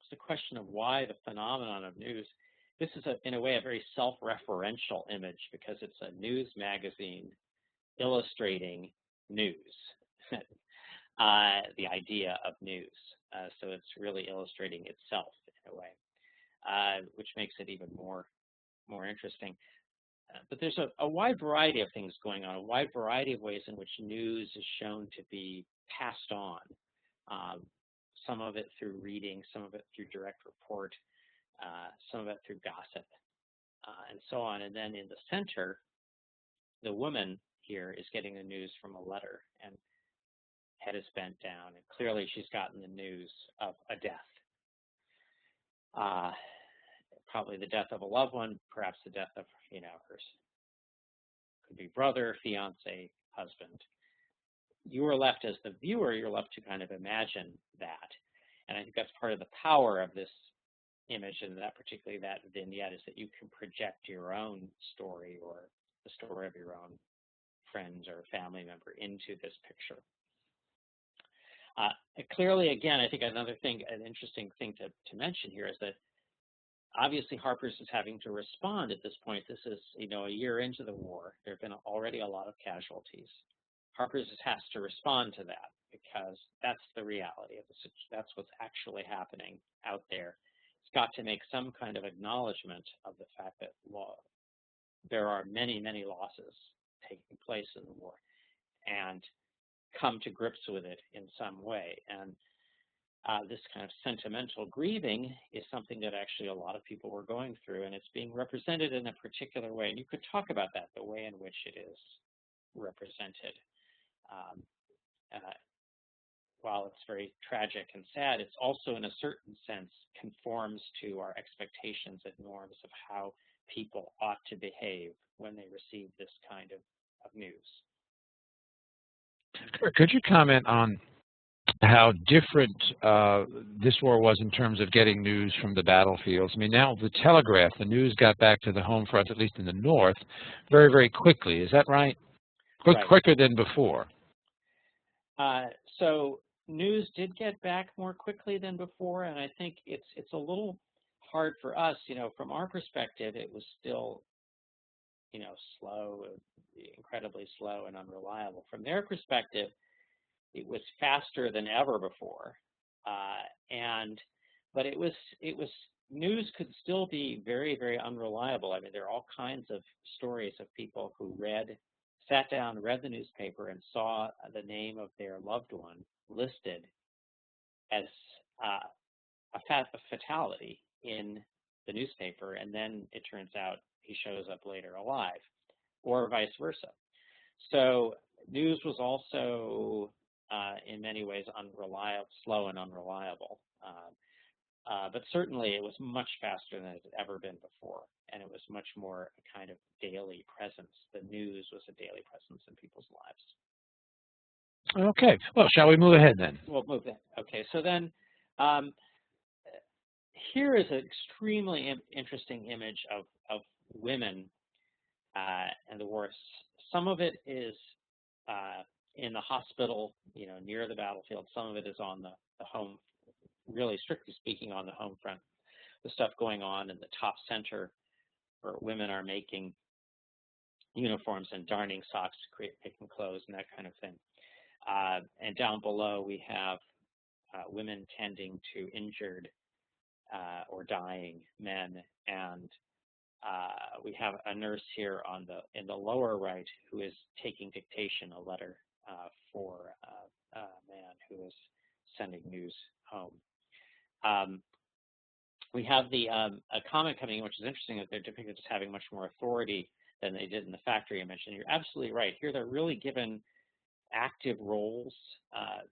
It's the question of why the phenomenon of news. This is, in a way, a very self-referential image because it's a news magazine illustrating news, the idea of news. So it's really illustrating itself in a way, which makes it even more interesting. But there's a wide variety of things going on, a wide variety of ways in which news is shown to be passed on. Some of it through reading, some of it through direct report, some of it through gossip, and so on. And then in the center, the woman here is getting the news from a letter, and head is bent down, and clearly she's gotten the news of a death. Probably the death of a loved one, perhaps the death of, her, could be brother, fiance, husband. You are left as the viewer, you're left to kind of imagine that. And I think that's part of the power of this image, and particularly that vignette, is that you can project your own story or the story of your own friends or family member into this picture. Clearly, again, I think an interesting thing to mention here is that obviously Harper's is having to respond at this point. This is, a year into the war. There have been already a lot of casualties. Harper's has to respond to that because that's the reality of the situation. That's what's actually happening out there. It's got to make some kind of acknowledgement of the fact that there are many, many losses taking place in the war, and come to grips with it in some way. And this kind of sentimental grieving is something that actually a lot of people were going through, and it's being represented in a particular way. And you could talk about that, the way in which it is represented. While it's very tragic and sad, it's also in a certain sense conforms to our expectations and norms of how people ought to behave when they receive this kind of news. Could you comment on how different this war was in terms of getting news from the battlefields? I mean, now the telegraph, the news got back to the home front, at least in the north, very, very quickly. Is that right? Right. Quicker than before. So news did get back more quickly than before, and I think it's a little hard for us. From our perspective, it was still, slow, incredibly slow and unreliable. From their perspective, it was faster than ever before, but it was news could still be very, very unreliable. I mean, there are all kinds of stories of people who sat down, read the newspaper, and saw the name of their loved one listed as a fatality in the newspaper, and then it turns out he shows up later alive, or vice versa. So news was also in many ways unreliable, slow and unreliable. But certainly it was much faster than it had ever been before, and it was much more a kind of daily presence. The news was a daily presence in people's lives. Okay. Well, shall we move ahead then? We'll move ahead. Okay. So then here is an extremely interesting image of women and the war. Some of it is in the hospital, near the battlefield. Some of it is on the home, really strictly speaking, on the home front. The stuff going on in the top center, where women are making uniforms and darning socks to making clothes and that kind of thing. And down below we have women tending to injured or dying men, and we have a nurse here in the lower right who is taking dictation, a letter for a man who is sending news home. We have a comment coming in, which is interesting, that they're depicted as having much more authority than they did in the factory image. And you're absolutely right. Here they're really given active roles.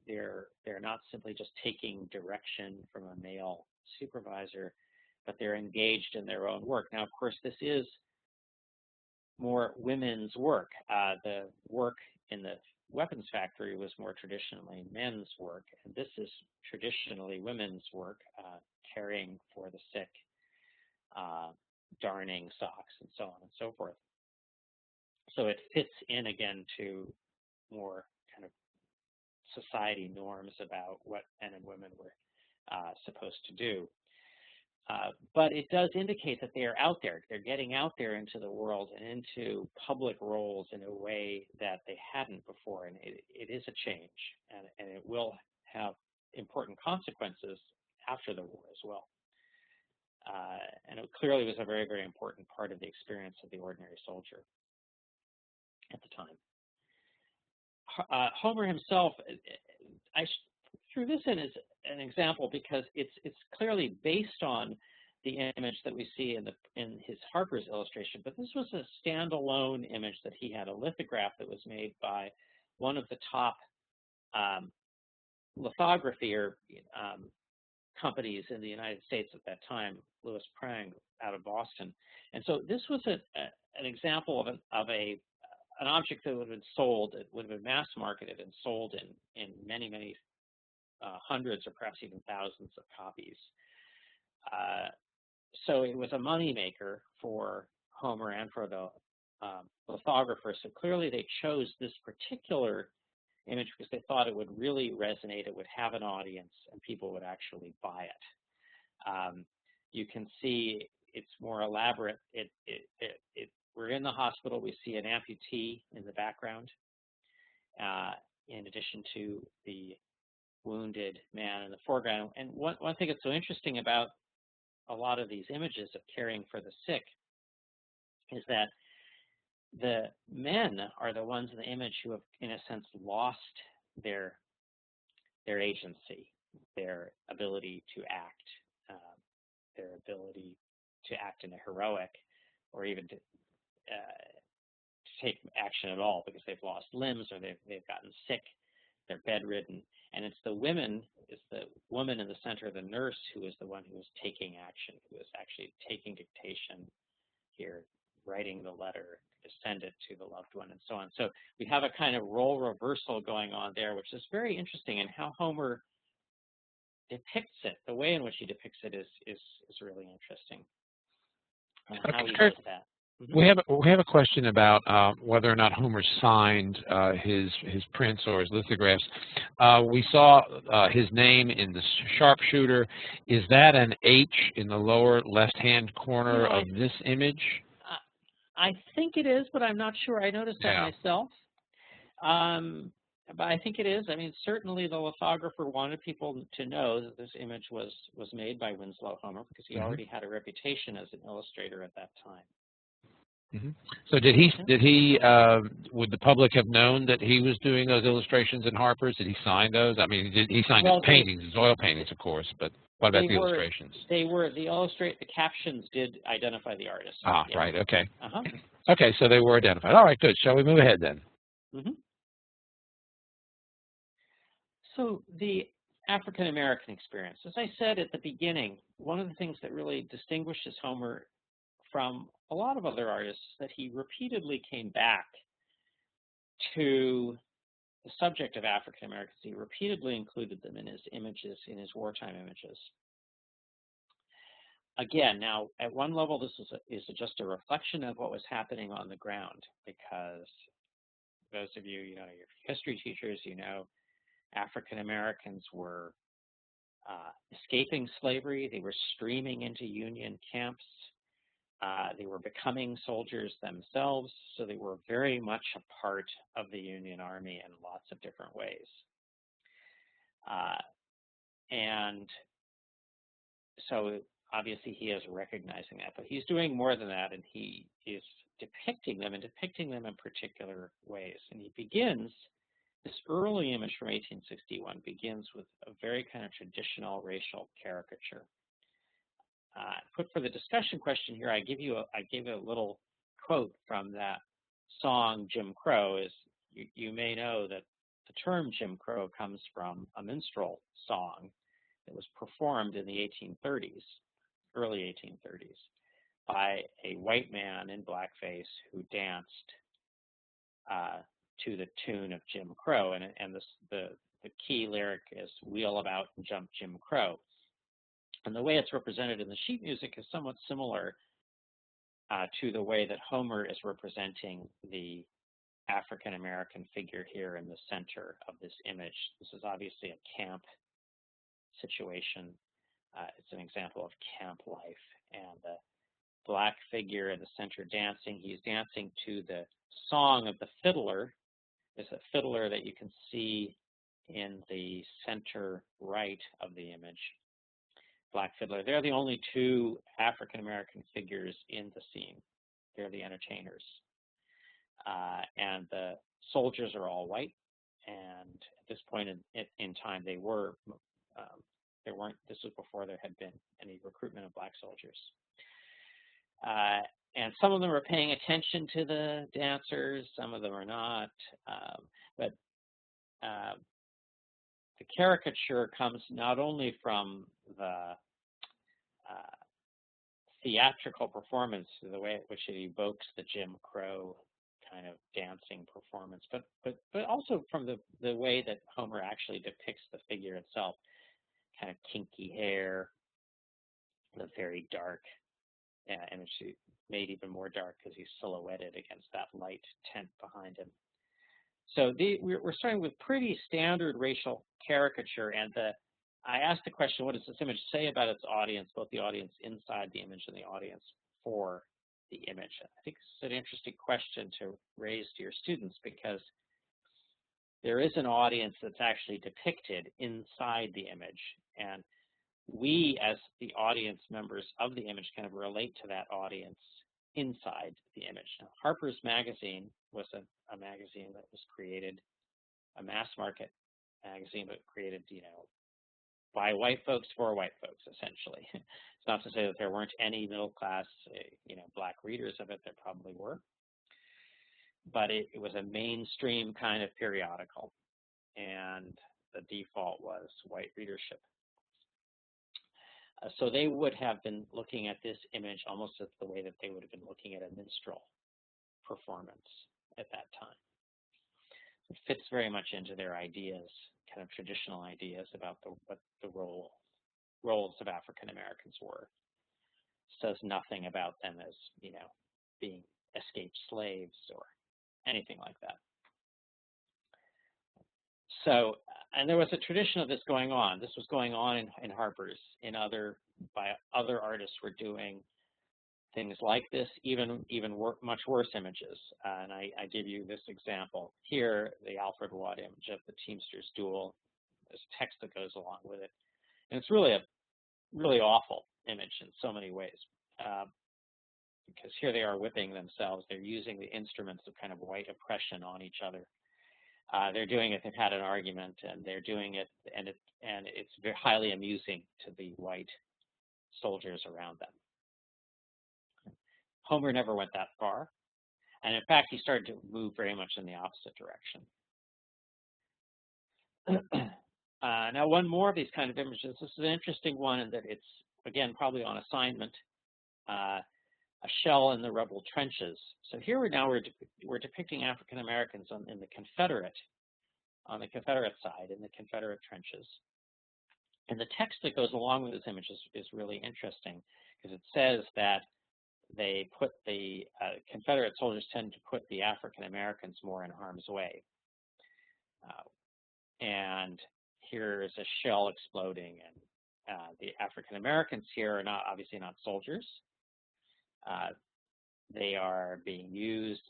They're not simply just taking direction from a male supervisor, but they're engaged in their own work. Now, of course, this is more women's work. The work in the weapons factory was more traditionally men's work, and this is traditionally women's work, caring for the sick, darning socks, and so on and so forth. So it fits in again to more kind of society norms about what men and women were supposed to do. But it does indicate that they are out there. They're getting out there into the world and into public roles in a way that they hadn't before. And it is a change, and it will have important consequences after the war as well. And it clearly was a very, very important part of the experience of the ordinary soldier at the time. Homer himself, I threw this in as an example because it's clearly based on the image that we see in his Harper's illustration, but this was a standalone image that he had, a lithograph that was made by one of the top lithography companies in the United States at that time, Louis Prang out of Boston. And so this was an example of an object that would have been sold, it would have been mass marketed and sold in many, many hundreds or perhaps even thousands of copies. So it was a moneymaker for Homer and for the lithographer. So clearly they chose this particular image because they thought it would really resonate, it would have an audience, and people would actually buy it. You can see it's more elaborate. We're in the hospital. We see an amputee in the background, in addition to the wounded man in the foreground. And one thing that's so interesting about a lot of these images of caring for the sick is that the men are the ones in the image who have, in a sense, lost their agency, their ability to act, in a heroic or even to take action at all because they've lost limbs or they've gotten sick, they're bedridden. And it's the woman in the center, the nurse, who is the one who is taking action, who is actually taking dictation here, writing the letter to send it to the loved one, and so on. So we have a kind of role reversal going on there, which is very interesting, and how Homer depicts it, the way in which he depicts it is really interesting. And how he does that. We have a question about whether or not Homer signed his prints or his lithographs. We saw his name in the Charpshooter. Is that an H in the lower left-hand corner of this image? I think it is, but I'm not sure. I noticed that myself. But I think it is. I mean, certainly the lithographer wanted people to know that this image was made by Winslow Homer because he already had a reputation as an illustrator at that time. So did he would the public have known that he was doing those illustrations in Harper's? Did he sign those? I mean, he signed his paintings, his oil paintings, of course, but what about the illustrations? The captions did identify the artist. Right, okay. Okay, so they were identified. All right, good. Shall we move ahead then? So the African American experience, as I said at the beginning, one of the things that really distinguishes Homer from a lot of other artists is that he repeatedly came back to the subject of African Americans. He repeatedly included them in his images, in his wartime images. Again, now at one level, this is just a reflection of what was happening on the ground, because those of you, your history teachers, African Americans were escaping slavery. They were streaming into Union camps. They were becoming soldiers themselves, so they were very much a part of the Union Army in lots of different ways. And so obviously he is recognizing that, but he's doing more than that, and he is depicting them in particular ways. And he begins, this early image from 1861 begins with a very kind of traditional racial caricature. Put for the discussion question here, I gave a little quote from that song Jim Crow. Is you may know that the term Jim Crow comes from a minstrel song that was performed in the 1830s, early 1830s, by a white man in blackface who danced to the tune of Jim Crow, and the key lyric is "Wheel about and jump Jim Crow." And the way it's represented in the sheet music is somewhat similar to the way that Homer is representing the African American figure here in the center of this image. This is obviously a camp situation. It's an example of camp life, and the black figure in the center dancing. He's dancing to the song of the fiddler. There's a fiddler that you can see in the center right of the image. Black fiddler. They're the only two African American figures in the scene. They're the entertainers. And the soldiers are all white. And at this point in time, they were, this was before there had been any recruitment of black soldiers. And some of them are paying attention to the dancers, some of them are not. But the caricature comes not only from the theatrical performance, the way in which it evokes the Jim Crow kind of dancing performance, but also from the way that Homer actually depicts the figure itself, kind of kinky hair, the very dark, and it's made even more dark because he's silhouetted against that light tent behind him. So we're starting with pretty standard racial caricature, and I asked the question, what does this image say about its audience, both the audience inside the image and the audience for the image? I think it's an interesting question to raise to your students, because there is an audience that's actually depicted inside the image, and we, as the audience members of the image, kind of relate to that audience inside the image. Now, Harper's magazine was a magazine that was created, a mass market magazine, but created, by white folks for white folks, essentially. It's not to say that there weren't any middle class, black readers of it. There probably were. But it was a mainstream kind of periodical, and the default was white readership. So they would have been looking at this image almost as the way that they would have been looking at a minstrel performance at that time. It fits very much into their ideas, kind of traditional ideas about what the roles of African Americans were. Says nothing about them as, being escaped slaves or anything like that. So, and there was a tradition of this going on. This was going on in Harper's, by other artists were doing things like this, even much worse images. And I give you this example here, the Alfred Watt image of the Teamsters duel. There's text that goes along with it, and it's really a really awful image in so many ways, because here they are whipping themselves. They're using the instruments of kind of white oppression on each other. They're doing it. They've had an argument, and they're doing it, and it's very highly amusing to the white soldiers around them. Homer never went that far, and in fact, he started to move very much in the opposite direction. Now, one more of these kind of images. This is an interesting one in that it's, again, probably on assignment. A shell in the rebel trenches. So here we're depicting African Americans on the Confederate side, in the Confederate trenches. And the text that goes along with this image is really interesting, because it says that they put the Confederate soldiers tend to put the African Americans more in harm's way. And here is a shell exploding, and the African Americans here are obviously not soldiers. They are being used,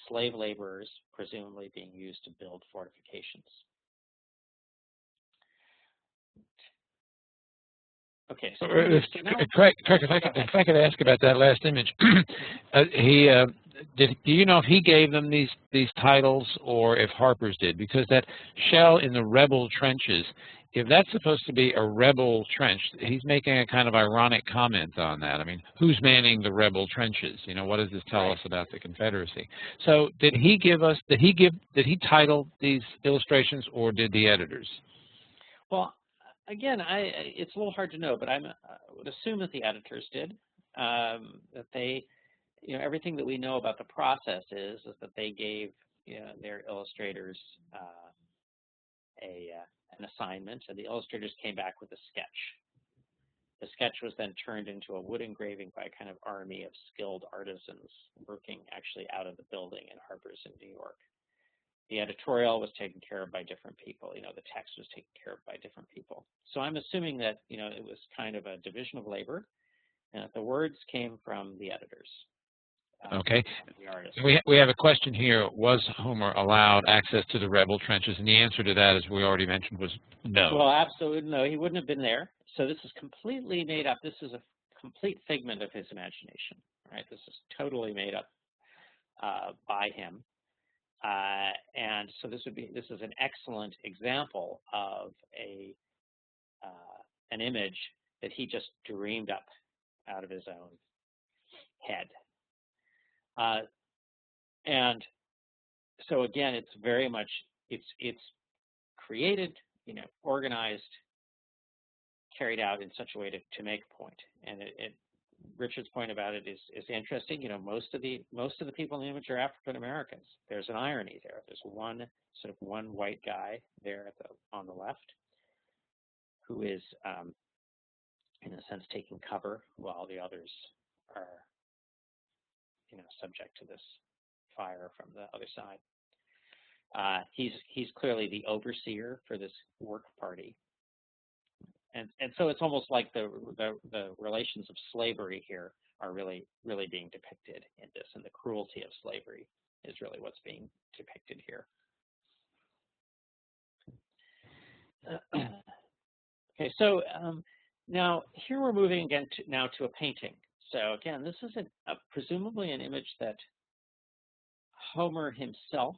slave laborers, presumably being used to build fortifications. Okay, so Kirk, if I could ask about that last image, do you know if he gave them these titles or if Harper's did? Because that shell in the rebel trenches, if that's supposed to be a rebel trench, he's making a kind of ironic comment on that. I mean, who's manning the rebel trenches? What does this tell us about the Confederacy? So did he title these illustrations, or did the editors? Well, again, it's a little hard to know, but I would assume that the editors did. That they, everything that we know about the process is that they gave their illustrators an assignment, and the illustrators came back with a sketch. The sketch was then turned into a wood engraving by a kind of army of skilled artisans working actually out of the building in Harper's in New York. The editorial was taken care of by different people. The text was taken care of by different people. So I'm assuming that, it was kind of a division of labor, and that the words came from the editors. Okay. The artists. We have a question here. Was Homer allowed access to the rebel trenches? And the answer to that, as we already mentioned, was no. Well, absolutely no. He wouldn't have been there. So this is completely made up. This is a complete figment of his imagination, right? This is totally made up by him. And so this is an excellent example of an image that he just dreamed up out of his own head. And so again, it's very much, it's created, organized, carried out in such a way to make a point. And Richard's point about it is interesting. Most of the people in the image are African Americans. There's an irony there. There's one white guy there on the left who is, in a sense, taking cover while the others are, subject to this fire from the other side. He's clearly the overseer for this work party. And so it's almost like the relations of slavery here are really being depicted in this, and the cruelty of slavery is really what's being depicted here. Okay, so now here we're moving again to a painting. So again, this is presumably an image that Homer himself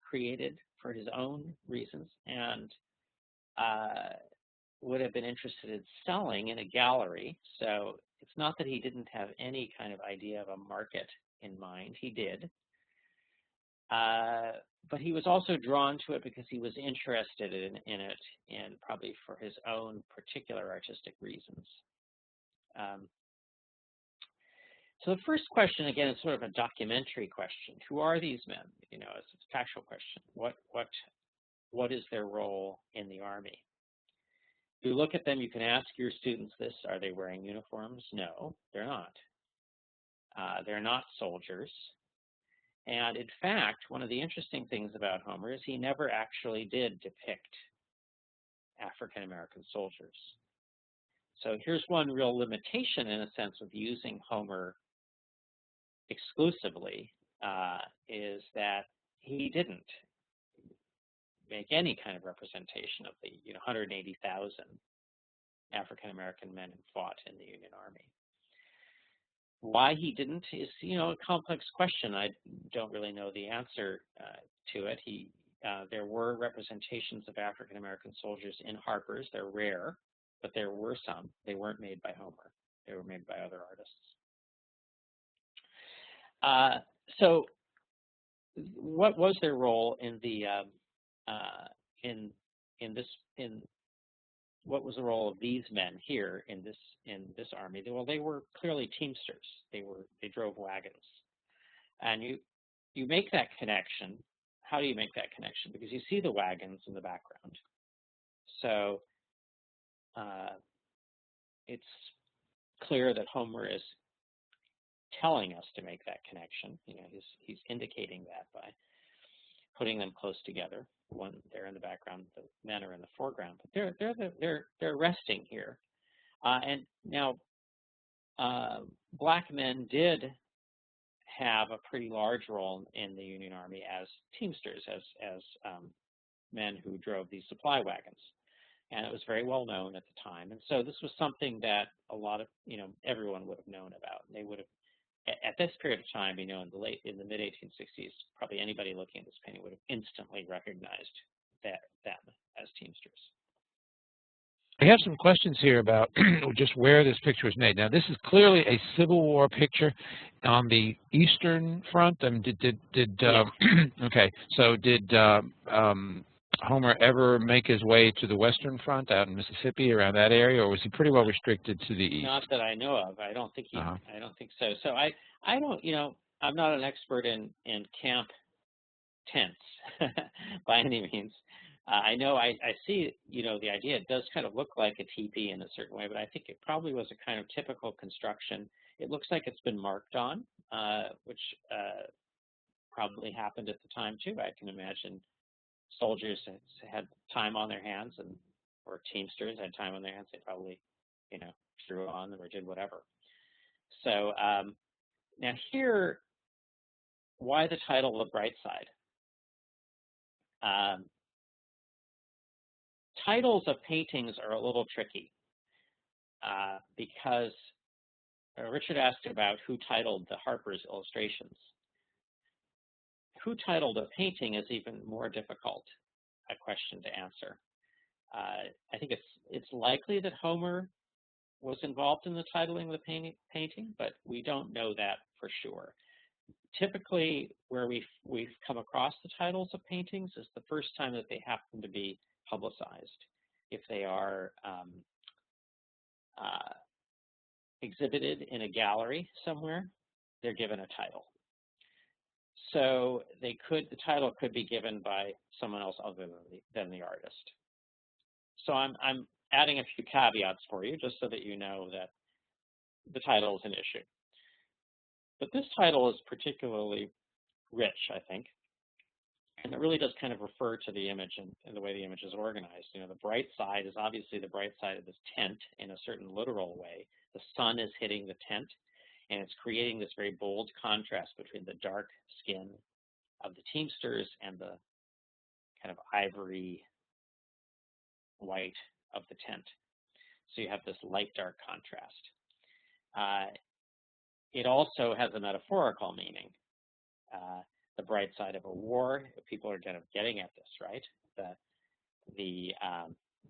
created for his own reasons, and would have been interested in selling in a gallery. So it's not that he didn't have any kind of idea of a market in mind. He did. But he was also drawn to it because he was interested in it, and probably for his own particular artistic reasons. So the first question, again, is sort of a documentary question. Who are these men? It's a factual question. What is their role in the army? If you look at them, you can ask your students this: are they wearing uniforms? No, they're not. They're not soldiers. And in fact, one of the interesting things about Homer is he never actually did depict African American soldiers. So here's one real limitation, in a sense, of using Homer exclusively, is that he didn't make any kind of representation of the 180,000 African American men who fought in the Union Army. Why he didn't is a complex question. I don't really know the answer to it. There were representations of African American soldiers in Harper's. They're rare, but there were some. They weren't made by Homer. They were made by other artists. So what was their role in the what was the role of these men here in this army? Well, they were clearly teamsters. They drove wagons, and you make that connection. How do you make that connection? Because you see the wagons in the background. So it's clear that Homer is telling us to make that connection. He's indicating that by putting them close together. One there in the background, the men are in the foreground, but they're resting here. And now, black men did have a pretty large role in the Union Army as teamsters, as men who drove these supply wagons, and it was very well known at the time. And so this was something that a lot of everyone would have known about. They would have, at this period of time, in the mid 1860s, probably anybody looking at this painting would have instantly recognized them as teamsters. I have some questions here about just where this picture was made. Now, this is clearly a Civil War picture on the Eastern Front. Okay, so did Homer ever make his way to the Western Front out in Mississippi, around that area, or was he pretty well restricted to the east? Not that I know of. I don't think I don't think so. So I don't. I'm not an expert in camp tense by any means. I know I see, the idea, it does kind of look like a teepee in a certain way, but I think it probably was a kind of typical construction. It looks like it's been marked on, which probably happened at the time too. I can imagine soldiers had time on their hands, or teamsters had time on their hands. They probably, threw on or did whatever. So now here, why the title The Bright Side? Titles of paintings are a little tricky because Richard asked about who titled the Harper's illustrations. Who titled a painting is even more difficult a question to answer. I think it's likely that Homer was involved in the titling of the painting, but we don't know that for sure. Typically, where we've come across the titles of paintings is the first time that they happen to be publicized. If they are exhibited in a gallery somewhere, they're given a title. So the title could be given by someone else other than the artist. So I'm adding a few caveats for you, just so that you know that the title is an issue. But this title is particularly rich, I think, and it really does kind of refer to the image and the way the image is organized. The bright side is obviously the bright side of this tent in a certain literal way. The sun is hitting the tent, and it's creating this very bold contrast between the dark skin of the teamsters and the kind of ivory white of the tent. So you have this light-dark contrast. It also has a metaphorical meaning. The bright side of a war, people are kind of getting at this, right? The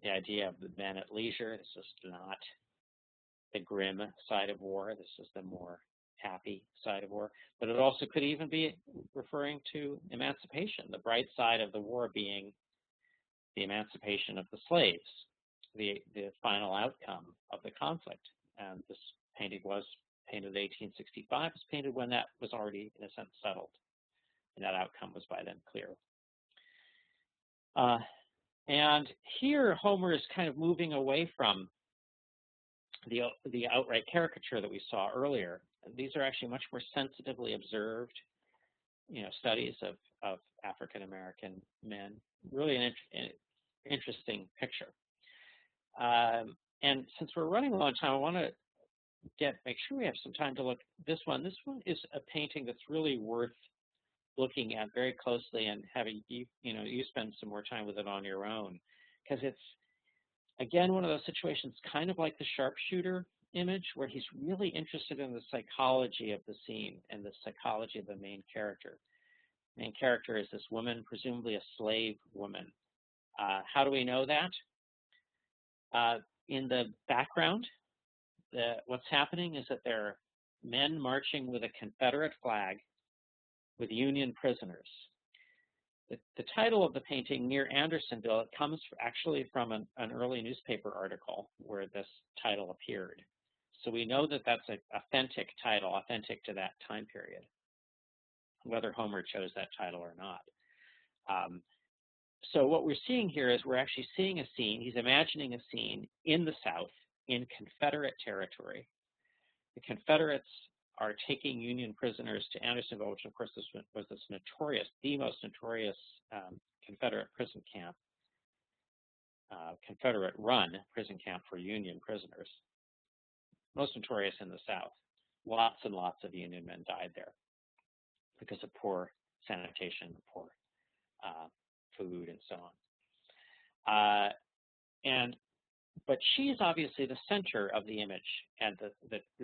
idea of the men at leisure. This is not the grim side of war. This is the more happy side of war. But it also could even be referring to emancipation, the bright side of the war being the emancipation of the slaves, the final outcome of the conflict. And this painting was painted in 1865. It was painted when that was already, in a sense, settled. And that outcome was by then clear. And here, Homer is kind of moving away from the outright caricature that we saw earlier. And these are actually much more sensitively observed, studies of African American men. Really an interesting picture. And since we're running a long time, I want to make sure we have some time to look at this one. This one is a painting that's really worth looking at very closely and having you spend some more time with it on your own, because it's, again, one of those situations kind of like the Charpshooter image, where he's really interested in the psychology of the scene and the psychology of the main character. The main character is this woman, presumably a slave woman. How do we know that? In the background, what's happening is that there are men marching with a Confederate flag with Union prisoners. The title of the painting, Near Andersonville, it comes actually from an early newspaper article where this title appeared. So we know that that's an authentic title, authentic to that time period, whether Homer chose that title or not. So what we're seeing here is we're actually seeing a scene. He's imagining a scene in the South, in Confederate territory. The Confederates are taking Union prisoners to Andersonville, which of course was the most notorious Confederate prison camp, Confederate-run prison camp for Union prisoners. Most notorious in the South. Lots and lots of Union men died there because of poor sanitation, poor food, and so on. But she's obviously the center of the image and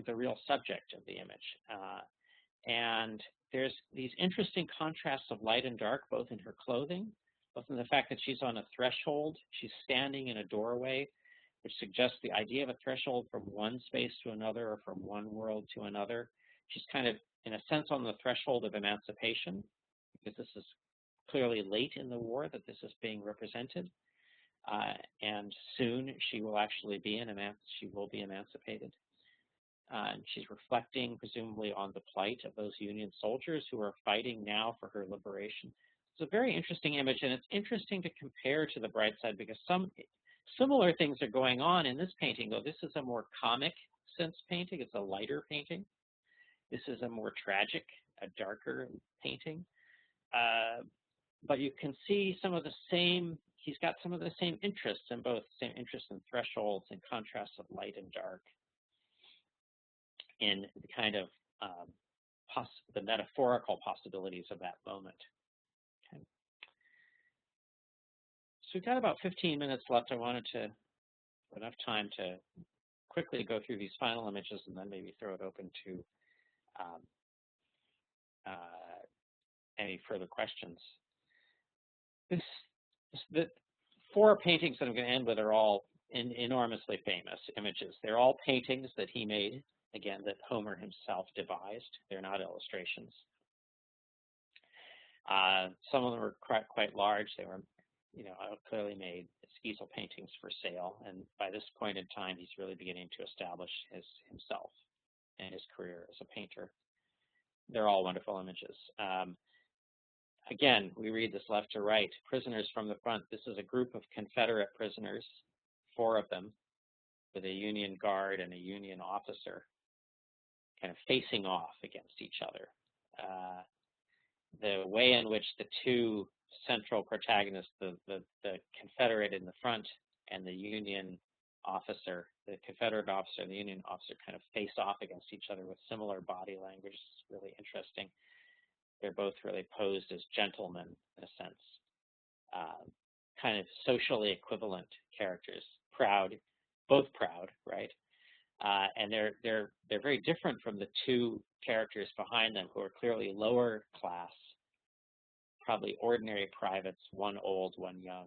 the real subject of the image. And there's these interesting contrasts of light and dark, both in her clothing, both in the fact that she's on a threshold, she's standing in a doorway, which suggests the idea of a threshold from one space to another or from one world to another. She's kind of, in a sense, on the threshold of emancipation, because this is clearly late in the war that this is being represented. And soon she will actually be emancipated. And she's reflecting, presumably, on the plight of those Union soldiers who are fighting now for her liberation. It's a very interesting image, and it's interesting to compare to the bright side because some similar things are going on in this painting, though this is a more comic sense painting. It's a lighter painting. This is a more tragic, a darker painting. But you can see some of the same, he's got some of the same interests in both, same interests in thresholds and contrasts of light and dark in the kind of the metaphorical possibilities of that moment. Okay. So we've got about 15 minutes left. I wanted to have enough time to quickly go through these final images and then maybe throw it open to any further questions. The four paintings that I'm going to end with are all enormously famous images. They're all paintings that he made, again, that Homer himself devised. They're not illustrations. Some of them were quite large. They were, clearly made as easel paintings for sale. And by this point in time, he's really beginning to establish himself and his career as a painter. They're all wonderful images. Again, we read this left to right. Prisoners from the front. This is a group of Confederate prisoners, 4 of them, with a Union guard and a Union officer, kind of facing off against each other. The way in which the two central protagonists, the Confederate in the front and the Union officer, the Confederate officer and the Union officer kind of face off against each other with similar body language. It's really interesting. They're both really posed as gentlemen in a sense, kind of socially equivalent characters, proud, both proud, right? And they're very different from the two characters behind them who are clearly lower class, probably ordinary privates, one old, one young.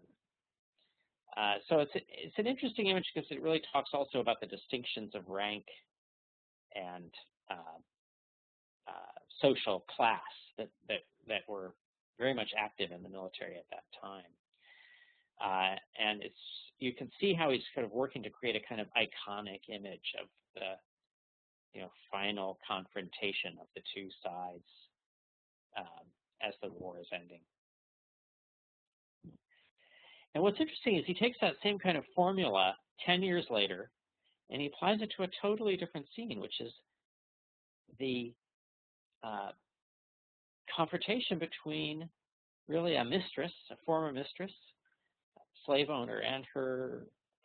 So it's an interesting image because it really talks also about the distinctions of rank and social class that were very much active in the military at that time. And you can see how he's kind of working to create a kind of iconic image of the final confrontation of the two sides as the war is ending. And what's interesting is he takes that same kind of formula 10 years later and he applies it to a totally different scene, which is the confrontation between really a mistress, a former mistress, slave owner, and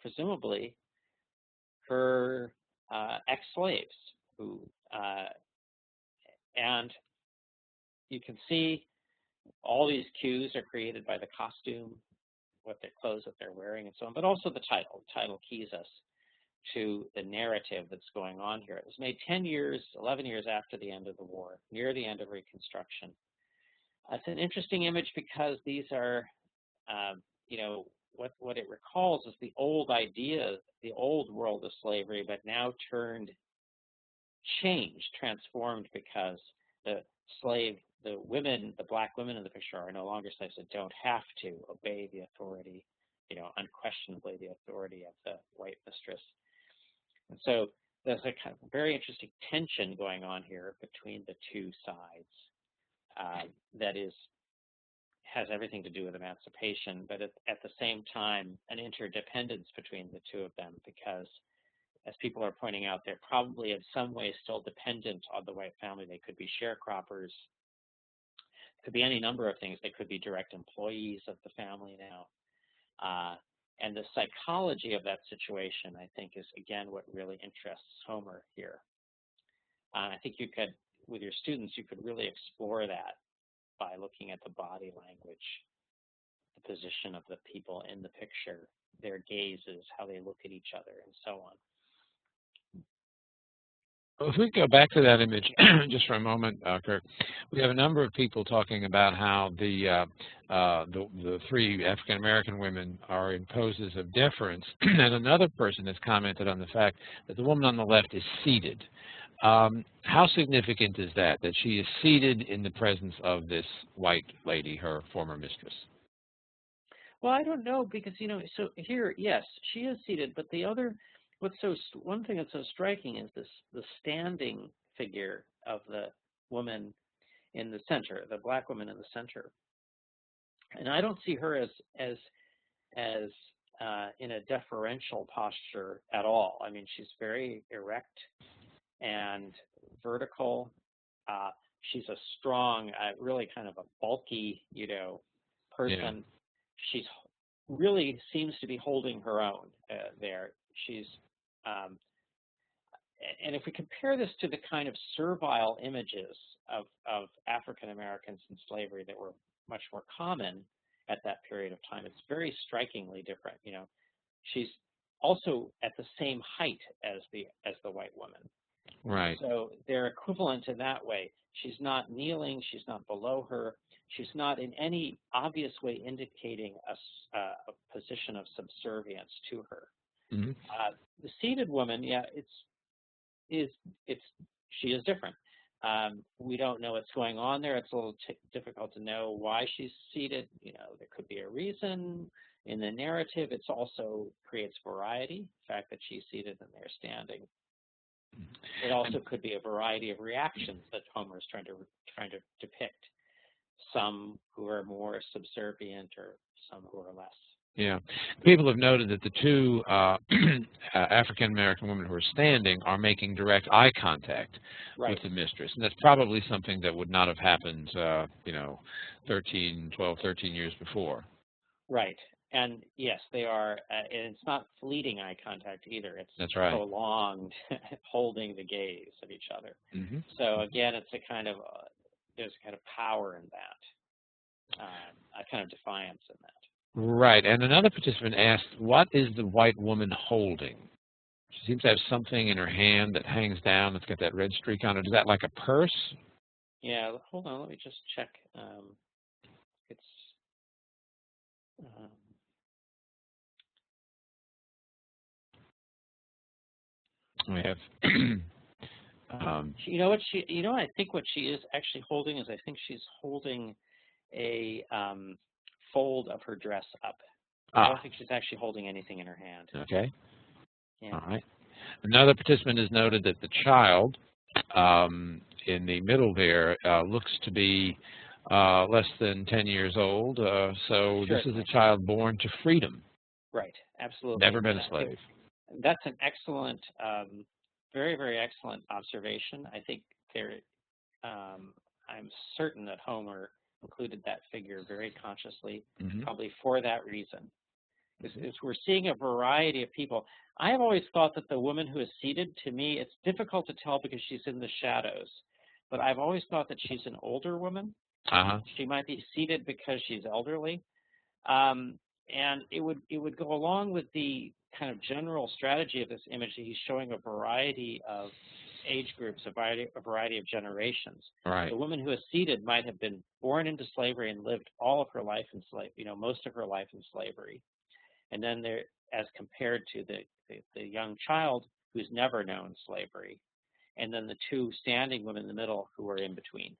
presumably her ex-slaves, and you can see all these cues are created by the costume, what their clothes that they're wearing, and so on, but also the title. The title keys us to the narrative that's going on here. It was made 11 years after the end of the war, near the end of Reconstruction. It's an interesting image because these are, what it recalls is the old idea, the old world of slavery, but now changed, transformed because the women, the black women in the picture are no longer slaves that don't have to obey the authority, unquestionably the authority of the white mistress. And so there's a kind of very interesting tension going on here between the two sides that has everything to do with emancipation, but at the same time, an interdependence between the two of them because, as people are pointing out, they're probably in some way still dependent on the white family. They could be sharecroppers. Could be any number of things. They could be direct employees of the family now. And the psychology of that situation, I think, is, again, what really interests Homer here. I think you could, with your students, you could really explore that by looking at the body language, the position of the people in the picture, their gazes, how they look at each other, and so on. Well, if we go back to that image just for a moment, Kirk, we have a number of people talking about how the 3 African-American women are in poses of deference, and another person has commented on the fact that the woman on the left is seated. How significant is that she is seated in the presence of this white lady, her former mistress? Well, I don't know because, so here, yes, she is seated, but one thing that's so striking is the standing figure of the woman in the center, the black woman in the center. And I don't see her as in a deferential posture at all. I mean, she's very erect and vertical. She's a strong, really kind of a bulky, person. Yeah. She's really seems to be holding her own there. She's, and if we compare this to the kind of servile images of African Americans in slavery that were much more common at that period of time, it's very strikingly different. She's also at the same height as the white woman. Right. So they're equivalent in that way. She's not kneeling. She's not below her. She's not in any obvious way indicating a position of subservience to her. Mm-hmm. The seated woman, she is different. We don't know what's going on there. It's a little difficult to know why she's seated. There could be a reason. In the narrative, it also creates variety. The fact that she's seated and they're standing. It also could be a variety of reactions that Homer is trying to depict. Some who are more subservient, or some who are less. Yeah, people have noted that the two African American women who are standing are making direct eye contact with the mistress, and that's probably something that would not have happened, 12, 13 years before. Right. And yes, they are, and it's not fleeting eye contact either. It's That's right. Prolonged, holding the gaze of each other. Mm-hmm. So again, it's there's a kind of power in that, a kind of defiance in that. Right. And another participant asked, what is the white woman holding? She seems to have something in her hand that hangs down. It's got that red streak on it. Is that like a purse? Yeah. Hold on. Let me just check. It's. We have. I think what she is actually holding is, I think she's holding a fold of her dress up. I don't think she's actually holding anything in her hand. Okay. Yeah. All right. Another participant has noted that the child in the middle there looks to be less than 10 years old. So this is a child born to freedom. Right. Absolutely. Never been a slave. That's an excellent, very, very excellent observation. I think I'm certain that Homer included that figure very consciously, probably for that reason. Because we're seeing a variety of people. I have always thought that the woman who is seated, to me, it's difficult to tell because she's in the shadows. But I've always thought that she's an older woman. She might be seated because she's elderly. And it would go along with the kind of general strategy of this image that he's showing a variety of age groups, a variety of generations. Right. The woman who is seated might have been born into slavery and lived all of her life in slavery, most of her life in slavery. And then there, as compared to the young child who's never known slavery, and then the two standing women in the middle who are in between.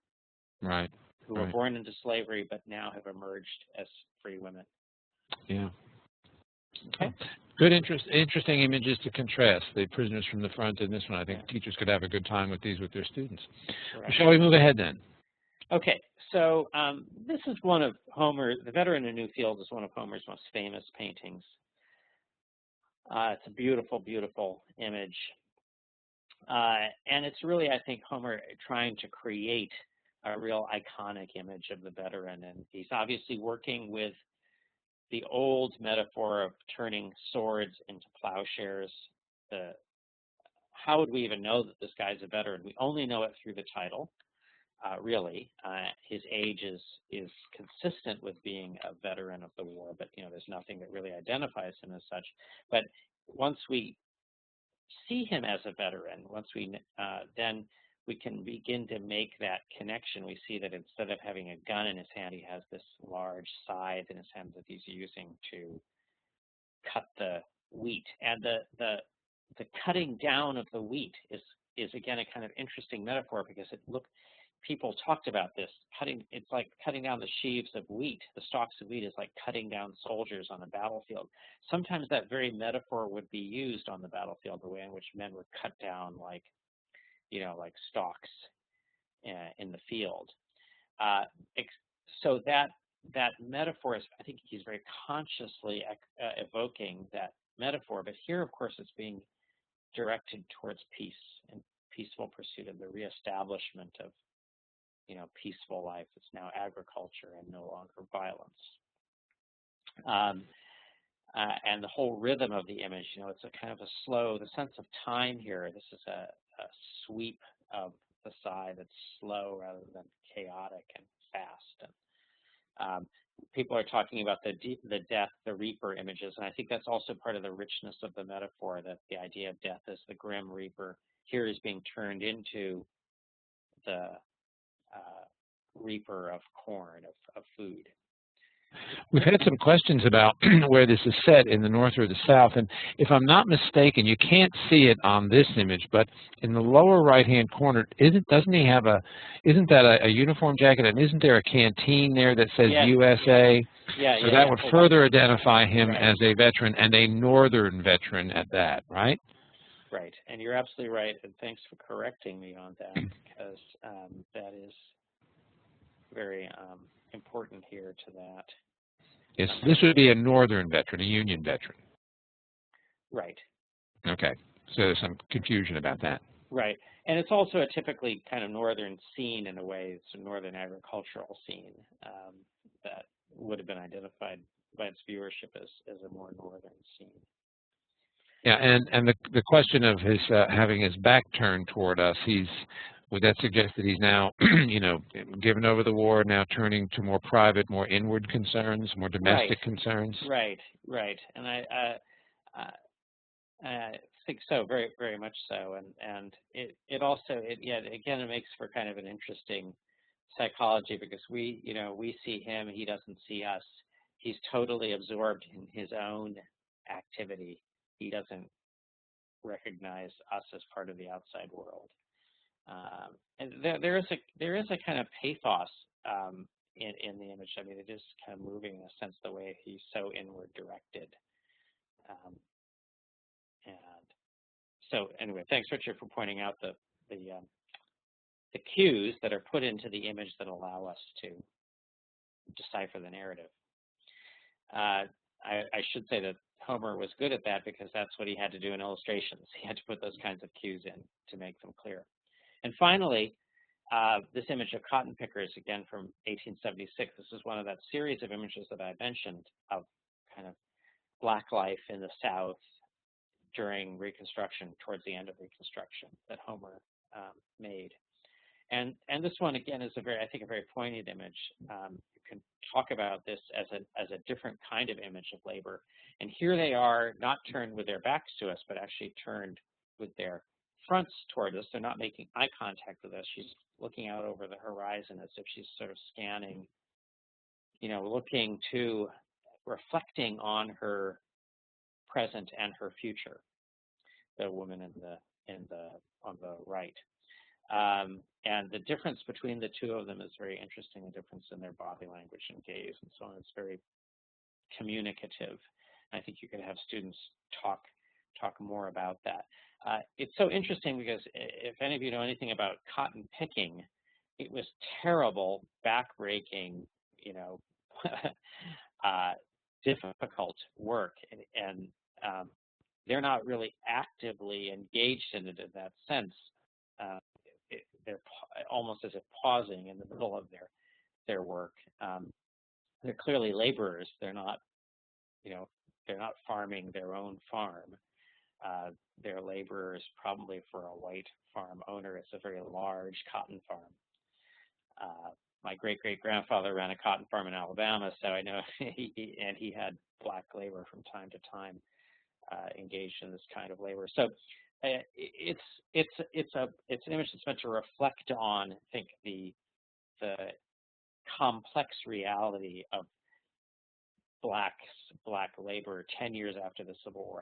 Right. Who were born into slavery but now have emerged as free women. Yeah. Okay. Good, interesting images to contrast the prisoners from the front and this one. I think teachers could have a good time with these with their students. Well, shall we move ahead then? Okay. So this is one of Homer, The Veteran in New Fields is one of Homer's most famous paintings. It's a beautiful, beautiful image. And it's really, I think, Homer trying to create a real iconic image of the veteran. And he's obviously working with the old metaphor of turning swords into plowshares. How would we even know that this guy's a veteran? We only know it through the title, really. His age is consistent with being a veteran of the war, but there's nothing that really identifies him as such. But once we see him as a veteran, then we can begin to make that connection. We see that instead of having a gun in his hand, he has this large scythe in his hand that he's using to cut the wheat. And the cutting down of the wheat is again a kind of interesting metaphor because people talked about this. It's like cutting down the sheaves of wheat. The stalks of wheat is like cutting down soldiers on a battlefield. Sometimes that very metaphor would be used on the battlefield, the way in which men were cut down like stalks in the field. So that that metaphor is, I think he's very consciously evoking that metaphor, but here, of course, it's being directed towards peace and peaceful pursuit of the reestablishment of, peaceful life. It's now agriculture and no longer violence. And the whole rhythm of the image, it's a kind of a slow, the sense of time here, this is a sweep of the side that's slow rather than chaotic and fast. And people are talking about the death, the reaper images, and I think that's also part of the richness of the metaphor, that the idea of death as the grim reaper here is being turned into the reaper of corn, of food. We've had some questions about where this is set, in the north or the south, and if I'm not mistaken, you can't see it on this image, but in the lower right-hand corner, isn't that a uniform jacket, and isn't there a canteen there that says USA? So that would further identify him as a veteran, and a northern veteran at that, right? Right, and you're absolutely right, and thanks for correcting me on that, because that is very important here to that. Yes, this would be a northern veteran, a Union veteran. Right. Okay, so there's some confusion about that. Right, and it's also a typically kind of northern scene in a way. It's a northern agricultural scene that would have been identified by its viewership as a more northern scene. Yeah, and the question of his having his back turned toward us, would that suggest that he's now, given over the war, now turning to more private, more inward concerns, more domestic concerns? Right. And I think so, very, very much so. And it also, again, it makes for kind of an interesting psychology, because we see him, he doesn't see us. He's totally absorbed in his own activity. He doesn't recognize us as part of the outside world. And there is a kind of pathos in the image. I mean, it is kind of moving in a sense, the way he's so inward directed. And so, anyway, thanks, Richard, for pointing out the cues that are put into the image that allow us to decipher the narrative. I should say that Homer was good at that, because that's what he had to do in illustrations. He had to put those kinds of cues in to make them clear. And finally, this image of cotton pickers, again from 1876. This is one of that series of images that I mentioned of kind of black life in the South during Reconstruction, towards the end of Reconstruction, that Homer made. And this one, again, is a very poignant image. You can talk about this as a different kind of image of labor. And here they are, not turned with their backs to us, but actually turned with their fronts toward us. They're not making eye contact with us. She's looking out over the horizon as if she's sort of scanning, looking to, reflecting on her present and her future. The woman on the right. And the difference between the two of them is very interesting, the difference in their body language and gaze and so on. It's very communicative. I think you could have students talk more about that. It's so interesting because if any of you know anything about cotton picking, it was terrible, backbreaking, difficult work. And they're not really actively engaged in it in that sense. They're almost as if pausing in the middle of their work. They're clearly laborers. They're not farming their own farm. They're laborers probably for a white farm owner. It's a very large cotton farm. My great-great-grandfather ran a cotton farm in Alabama, so I know he had black labor from time to time engaged in this kind of labor. So it's an image that's meant to reflect on, I think, the complex reality of black labor 10 years after the Civil War.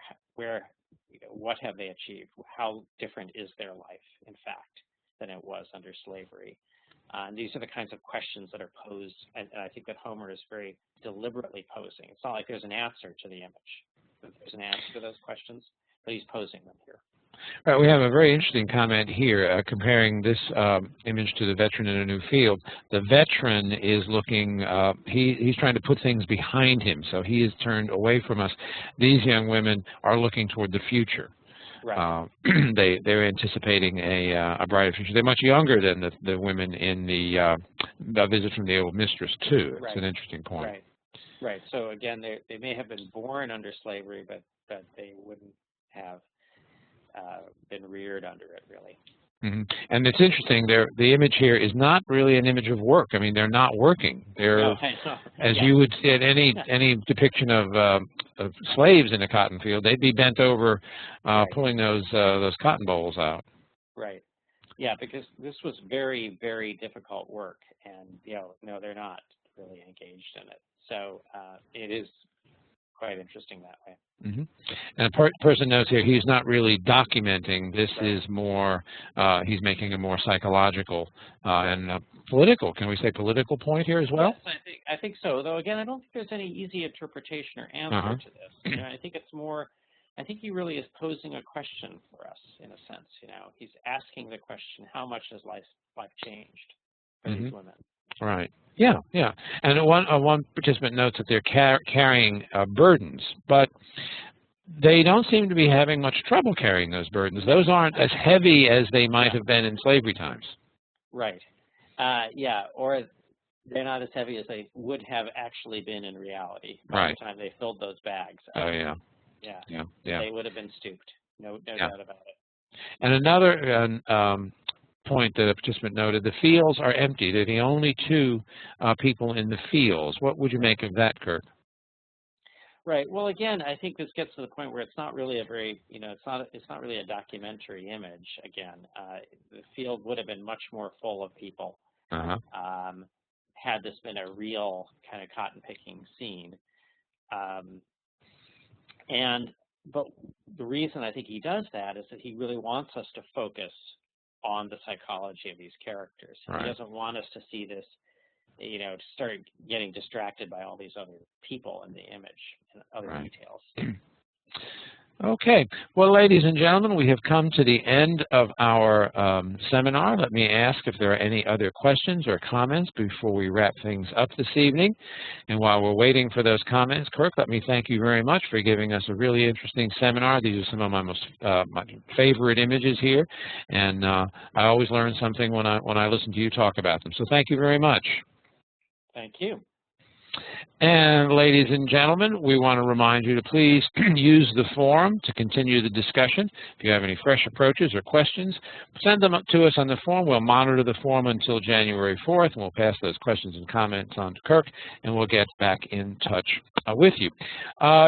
What have they achieved? How different is their life, in fact, than it was under slavery? And these are the kinds of questions that are posed, and I think that Homer is very deliberately posing. It's not like there's an answer to the image. There's an answer to those questions, but he's posing them here. Right, we have a very interesting comment here comparing this image to the veteran in a new field. The veteran is looking, he's trying to put things behind him, so he is turned away from us. These young women are looking toward the future. Right. They're anticipating a brighter future. They're much younger than the women in the Visit from the Old Mistress, too. It's an interesting point. Right. Right. So again, they may have been born under slavery, but they wouldn't have been reared under it, really. Mm-hmm. And it's interesting, the image here is not really an image of work. I mean, they're not working. They're, as you would see at any depiction of slaves in a cotton field, they'd be bent over pulling those cotton bolls out. Right. Yeah, because this was very, very difficult work, and no, they're not really engaged in it. So it is quite interesting that way. Mm-hmm. And a person notes here, he's not really documenting. This is more, he's making a more psychological and political, can we say political point here as well? Yes, I think so. Though, again, I don't think there's any easy interpretation or answer to this. I think it's more, I think he really is posing a question for us, in a sense. He's asking the question, how much has life changed for these women? Right. Yeah, yeah. And one participant notes that they're carrying burdens, but they don't seem to be having much trouble carrying those burdens. Those aren't as heavy as they might have been in slavery times. Right. Yeah, or they're not as heavy as they would have actually been in reality by the time they filled those bags. Oh, yeah. Yeah. They would have been stooped. No doubt about it. And another point that a participant noted, the fields are empty. They're the only two people in the fields. What would you make of that, Kirk? Right. Well, again, I think this gets to the point where it's not really a very, it's not really a documentary image. Again, the field would have been much more full of people had this been a real kind of cotton picking scene. But the reason I think he does that is that he really wants us to focus on the psychology of these characters. He doesn't want us to see this, to start getting distracted by all these other people in the image and other details. Okay. Well, ladies and gentlemen, we have come to the end of our seminar. Let me ask if there are any other questions or comments before we wrap things up this evening. And while we're waiting for those comments, Kirk, let me thank you very much for giving us a really interesting seminar. These are some of my most my favorite images here, and I always learn something when I listen to you talk about them. So thank you very much. Thank you. And ladies and gentlemen, we want to remind you to please use the forum to continue the discussion. If you have any fresh approaches or questions, send them up to us on the forum. We'll monitor the forum until January 4th, and we'll pass those questions and comments on to Kirk, and we'll get back in touch with you.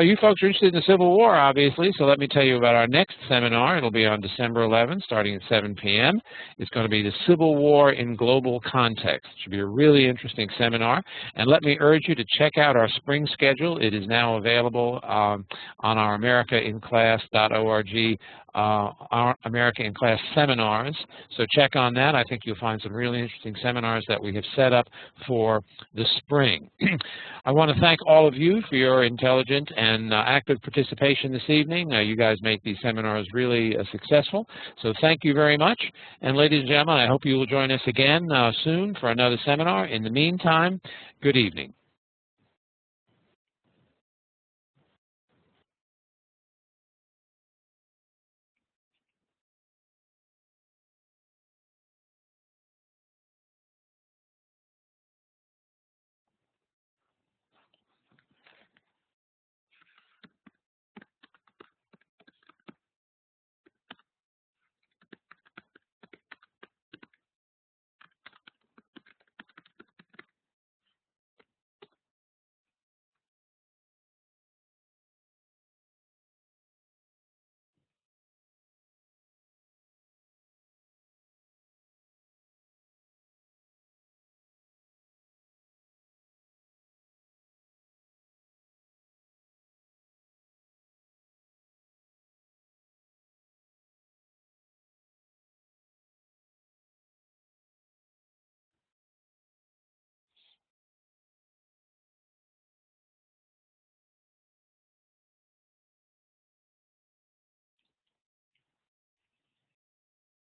You folks are interested in the Civil War, obviously, so let me tell you about our next seminar. It'll be on December 11th, starting at 7 p.m. It's going to be the Civil War in Global Context. It should be a really interesting seminar, and let me urge you to check out our spring schedule. It is now available on our AmericaInClass.org, our America in Class seminars. So check on that. I think you'll find some really interesting seminars that we have set up for the spring. I want to thank all of you for your intelligent and active participation this evening. You guys make these seminars really successful. So thank you very much. And ladies and gentlemen, I hope you will join us again soon for another seminar. In the meantime, good evening.